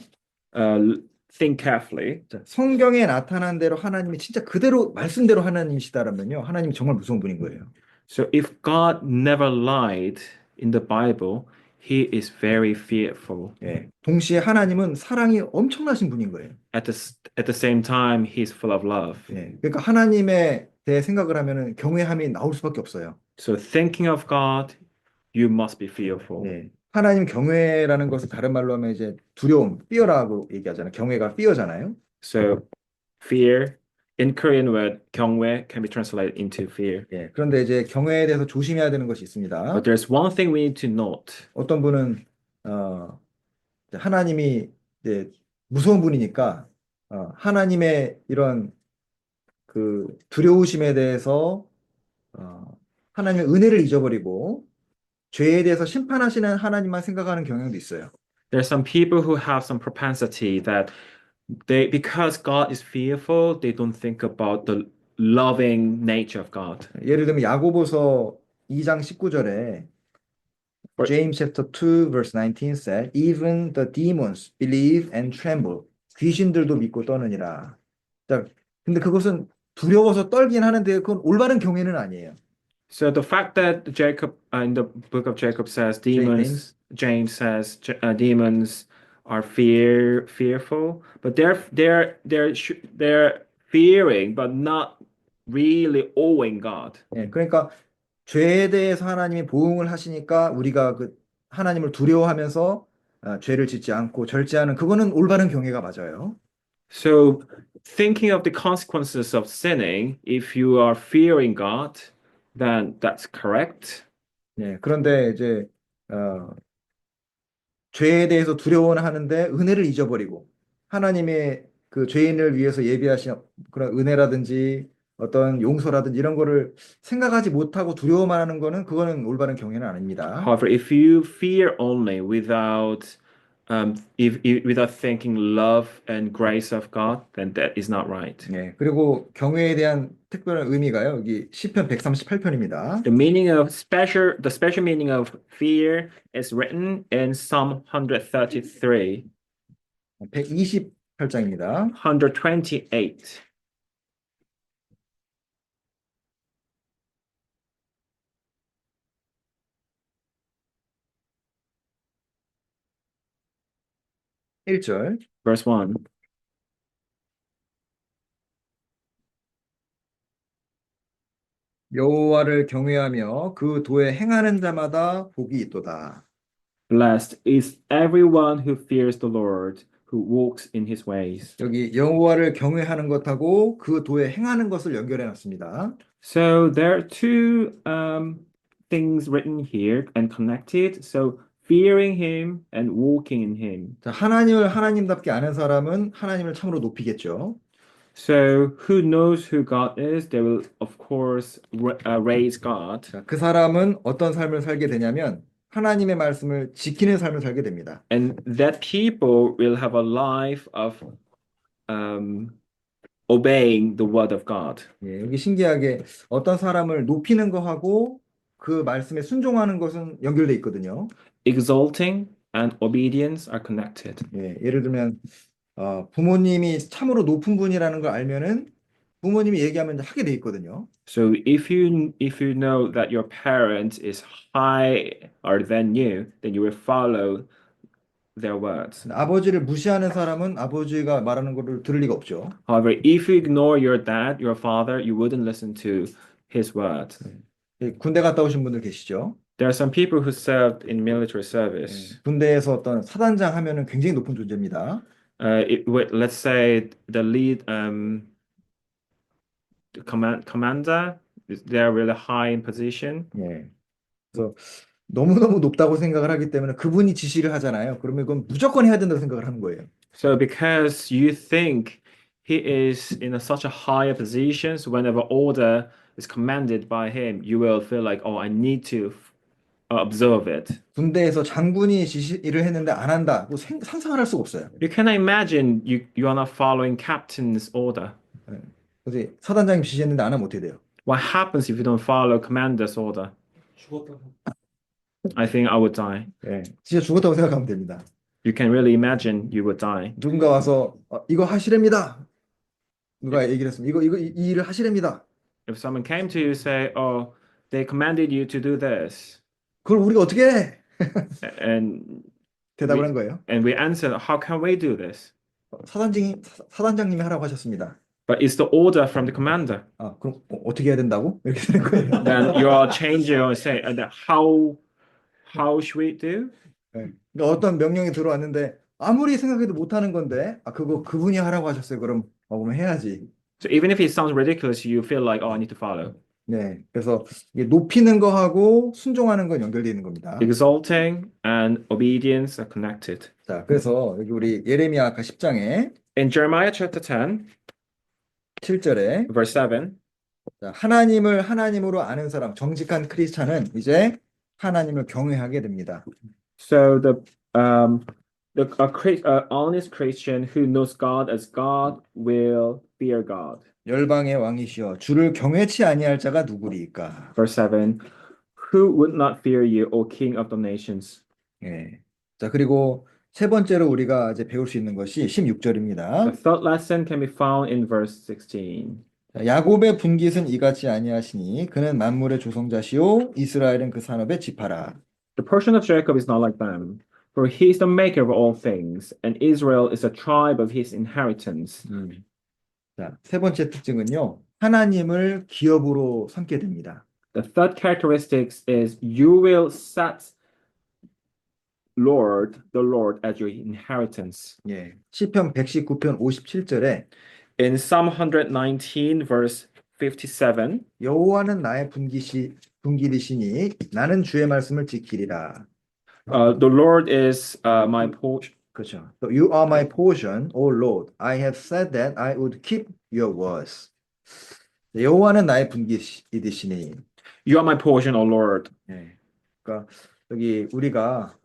Think carefully. 자, 성경에 나타난 대로 하나님이 진짜 그대로 말씀대로 하나님이시다라면요. 하나님이 정말 무서운 분인 거예요. So if God never lied in the Bible, He is very fearful. 예. 동시에 하나님은 사랑이 엄청나신 분인 거예요. At the same time, He's full of love. 예. 그러니까 하나님에 대해 생각을 하면은 경외함이 나올 수밖에 없어요. So thinking of God, you must be fearful. 예. 하나님 경외라는 것을 다른 말로 하면 이제 두려움, fear라고 얘기하잖아요. 경외가 fear잖아요. So fear in Korean word 경외 can be translated into fear. 예. 그런데 이제 경외에 대해서 조심해야 되는 것이 있습니다. But there's one thing we need to note. 어떤 분은 하나님이 이제 무서운 분이니까 하나님의 이런 그 두려우심에 대해서 하나님의 은혜를 잊어버리고 죄에 대해서 심판하시는 하나님만 생각하는 경향도 있어요. There's some people who have some propensity that because God is fearful, they don't think about the loving nature of God. 예를 들면 야고보서 2장 19절에 James chapter 2 verse 19 said, Even the demons believe and tremble. 귀신들도 믿고 떠느니라. 자, 근데 그것은 두려워서 떨긴 하는데 그건 올바른 경외는 아니에요. So the fact that Jacob in the book of Jacob says James says demons are fearful, but they're fearing but not really owing God. 예, 그러니까 죄에 대해서 하나님이 보응을 하시니까 우리가 그 하나님을 두려워하면서 죄를 짓지 않고 절제하는 그거는 올바른 경외가 맞아요. So thinking of the consequences of sinning, if you are fearing God, then that's correct. 예, 그런데 이제 죄에 대해서 두려워는 하는데 은혜를 잊어버리고 하나님의 그 죄인을 위해서 예비하신 그런 은혜라든지 어떤 용서라든지 이런 거를 생각하지 못하고 두려워만 하는 거는 그거는 올바른 경외는 아닙니다. However, if you fear only without without thinking love and grace of God, then that is not right. 예, 그리고 경외에 대한 특별한 의미가요. 여기 시편 138편입니다. The special meaning of fear is written in Psalm 133, 128장입니다. 128. 1절. Verse 1. 여호와를 경외하며 그 도에 행하는 자마다 복이 있도다. Blessed is everyone who fears the Lord, who walks in his ways. 여기 여호와를 경외하는 것하고 그 도에 행하는 것을 연결해 놨습니다. So there are two things written here and connected. So fearing him and walking in him. 자, 하나님을 하나님답게 아는 사람은 하나님을 참으로 높이겠죠. So who knows who God is, they will of course raise God. 자, 그 사람은 어떤 삶을 살게 되냐면 하나님의 말씀을 지키는 삶을 살게 됩니다. And that people will have a life of obeying the word of God. 예, 여기 신기하게 어떤 사람을 높이는 거하고 그 말씀에 순종하는 것은 연결돼 있거든요. Exalting and obedience are connected. 예, 예를 들면 부모님이 참으로 높은 분이라는 걸 알면은 부모님이 얘기하면 하게 돼 있거든요. So if you know that your parent is higher than you, then you will follow their words. 아버지를 무시하는 사람은 아버지가 말하는 거를 들을 리가 없죠. However, if you ignore your dad, your father, you wouldn't listen to his words. 예, 군대 갔다 오신 분들 계시죠? There are some people who served in military service. 군대에서 어떤 사단장 하면은 굉장히 높은 존재입니다. Let's say the lead the commander, they're really high in position. 예. 그래서 너무너무 높다고 생각을 하기 때문에 그분이 지시를 하잖아요. 그러면 그건 무조건 해야 된다고 생각을 하는 거예요. So because you think he is in such a higher position. So whenever order is commanded by him, you will feel like, oh, I need to observe it. 군대에서 장군이 지시를 했는데 안 한다. 뭐 상상을 할 수가 없어요. You cannot imagine you are not following captain's order. 예. 그래서 사단장님 지시했는데 안 하면 어떻게 돼요? What happens if you don't follow commander's order? I think I would die. 예. 진짜 죽었다고 생각하면 됩니다. You can really imagine you would die. 누군가 와서 이거 하시랍니다. 누가 얘기를 했으면 이 일을 하시랍니다. If someone came to you and say, "Oh, they commanded you to do this," 그걸 우리가 어떻게 해? and 대답을 한 거예요. we answer, "How can we do this?" 사단장님이 하라고 하셨습니다. But it's the order from the commander. 그럼 어떻게 해야 된다고? 이렇게 되는 거예요. Then you are changing or say, "How should we do?" 네. 그러니까 어떤 명령이 들어왔는데 아무리 생각해도 못하는 건데 그거 그분이 하라고 하셨어요. 그럼 해야지. So even if it sounds ridiculous, you feel like, "Oh, I need to follow." 네, 그래서 이게 높이는 거하고 순종하는 건 연결되어 있는 겁니다. Exalting and obedience are connected. 자, 그래서 여기 우리 예레미야 아까 10장에 In Jeremiah chapter 10, 7절에 verse 7, 하나님을 하나님으로 아는 사람, 정직한 크리스찬은 이제 하나님을 경외하게 됩니다. so a honest Christian who knows God as God will fear God. 열방의 왕이시여 주를 경외치 아니할 자가 누구리이까? Verse 7, who would not fear you, O King of the nations? 예. 자, 그리고 세 번째로 우리가 이제 배울 수 있는 것이 16절입니다. The third lesson can be found in verse 16. 야곱의 분깃은 이같이 아니하시니 그는 만물의 조성자시요 이스라엘은 그 산업의 지파라. The portion of Jacob is not like them, for he is the maker of all things, and Israel is a tribe of his inheritance. 자, 세 번째 특징은요. 하나님을 기업으로 삼게 됩니다. The third characteristic is you will set the Lord as your inheritance. 예. 시편 119편 57절에 In Psalm 119, verse 57, 여호와는 나의 분깃이시니 나는 주의 말씀을 지키리라. the Lord is my portion. 그렇죠. So you are my portion, O Lord. I have said that I would keep your words. 여호와는 나의 분깃이시니. You are my portion, O Lord. 예. 그러니까 여기 우리가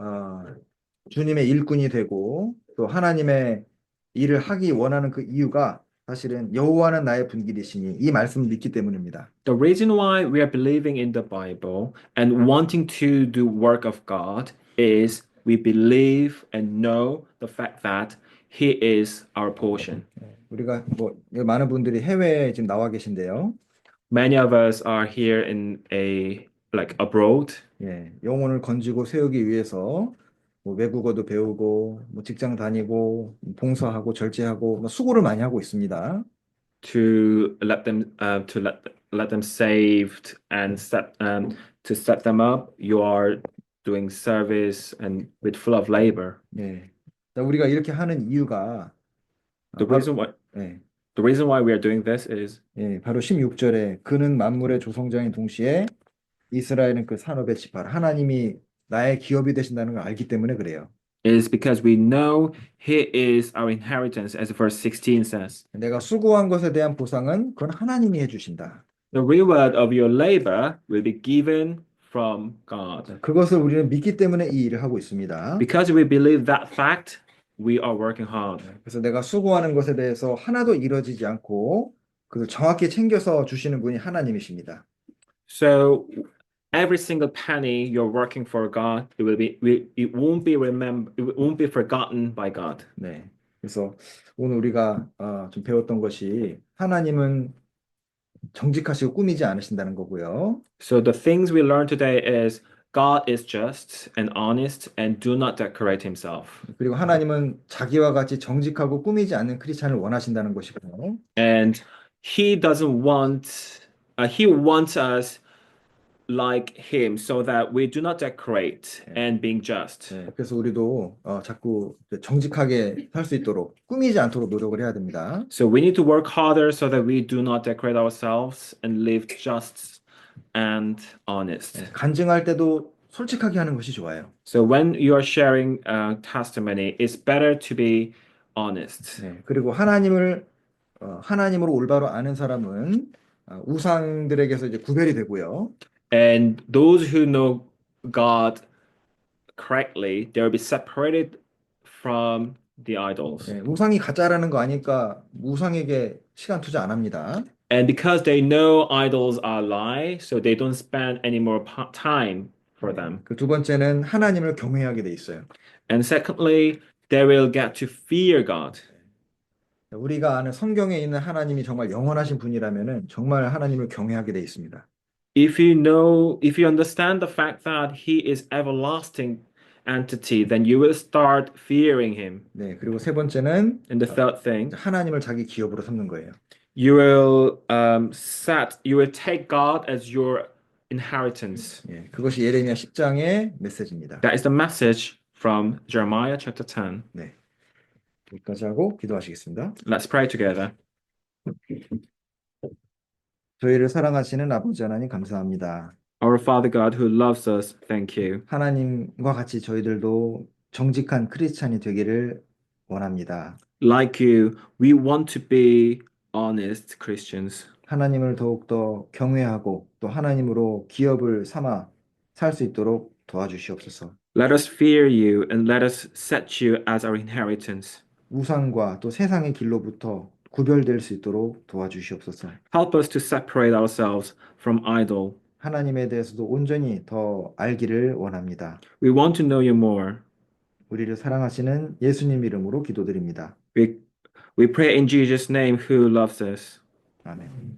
주님의 일꾼이 되고 또 하나님의 일을 하기 원하는 그 이유가 사실은 여호와는 나의 분깃이시니 이 말씀을 믿기 때문입니다. The reason why we are believing in the Bible and wanting to do work of God is we believe and know the fact that He is our portion. 우리가 많은 분들이 해외에 지금 나와 계신데요. Many of us are here abroad. 예, 영혼을 건지고 세우기 위해서 외국어도 배우고 직장 다니고 봉사하고 절제하고 수고를 많이 하고 있습니다. To let them saved and to set them up, you are doing service and with full of labor. 예, 자, 우리가 이렇게 하는 이유가 The reason why we are doing this is 바로 16절에 그는 만물의 조성자인 동시에 이스라엘은 그 산업의 지파라. 하나님이 나의 기업이 되신다는 걸 알기 때문에 그래요. is because we know He is our inheritance, as verse 16 says. 내가 수고한 것에 대한 보상은 그건 하나님이 해주신다. The reward of your labor will be given from God. 그것을 우리는 믿기 때문에 이 일을 하고 있습니다. Because we believe that fact, we are working hard. 그래서 내가 수고하는 것에 대해서 하나도 이뤄지지 않고 그걸 정확히 챙겨서 주시는 분이 하나님이십니다. So every single penny you're working for God, it won't be forgotten by God. 네. 그래서 오늘 우리가 좀 배웠던 것이 하나님은 정직하시고 꾸미지 않으신다는 거고요. So the things we learned today is God is just and honest and do not decorate himself. 그리고 하나님은 자기와 같이 정직하고 꾸미지 않는 크리스찬을 원하신다는 것이고요. And he wants us like him so that we do not decorate and being just. 네, 그래서 우리도 자꾸 정직하게 살 수 있도록 꾸미지 않도록 노력을 해야 됩니다. So we need to work harder so that we do not decorate ourselves and live just and honest. 간증할 때도 솔직하게 하는 것이 좋아요. So when you are sharing testimony, it's better to be honest. 네, 그리고 하나님을 하나님으로 올바로 아는 사람은 우상들에게서 이제 구별이 되고요. And those who know God correctly, they will be separated from the idols. 예, 우상이 가짜라는 거 아니까 우상에게 시간 투자 안 합니다. And because they know idols are lie, so they don't spend any more time for them. 그 두 번째는 하나님을 경외하게 돼 있어요. And secondly, they will get to fear God. 우리가 아는 성경에 있는 하나님이 정말 영원하신 분이라면은 정말 하나님을 경외하게 돼 있습니다. If you understand the fact that He is everlasting entity, then you will start fearing Him. 네, 그리고 세 번째는 And the third thing, 하나님을 자기 기업으로 삼는 거예요. you will take God as your inheritance. 예, 그것이 예레미야 10장의 메시지입니다. That is the message from Jeremiah chapter 10. 네, 여기까지 하고 기도하시겠습니다. Let's pray together. 저희를 사랑하시는 아버지 하나님 감사합니다. Our Father God who loves us, thank you. 하나님과 같이 저희들도 정직한 크리스찬이 되기를 원합니다. Like you, we want to be honest Christians. 하나님을 더욱더 경외하고 또 하나님으로 기업을 삼아 살 수 있도록 도와주시옵소서. Let us fear you and let us set you as our inheritance. 우상과 또 세상의 길로부터 구별될 수 있도록 도와주시옵소서. Help us to separate ourselves from idol. 하나님에 대해서도 온전히 더 알기를 원합니다. We want to know you more. 우리를 사랑하시는 예수님 이름으로 기도드립니다. We pray in Jesus' name who loves us. 아멘.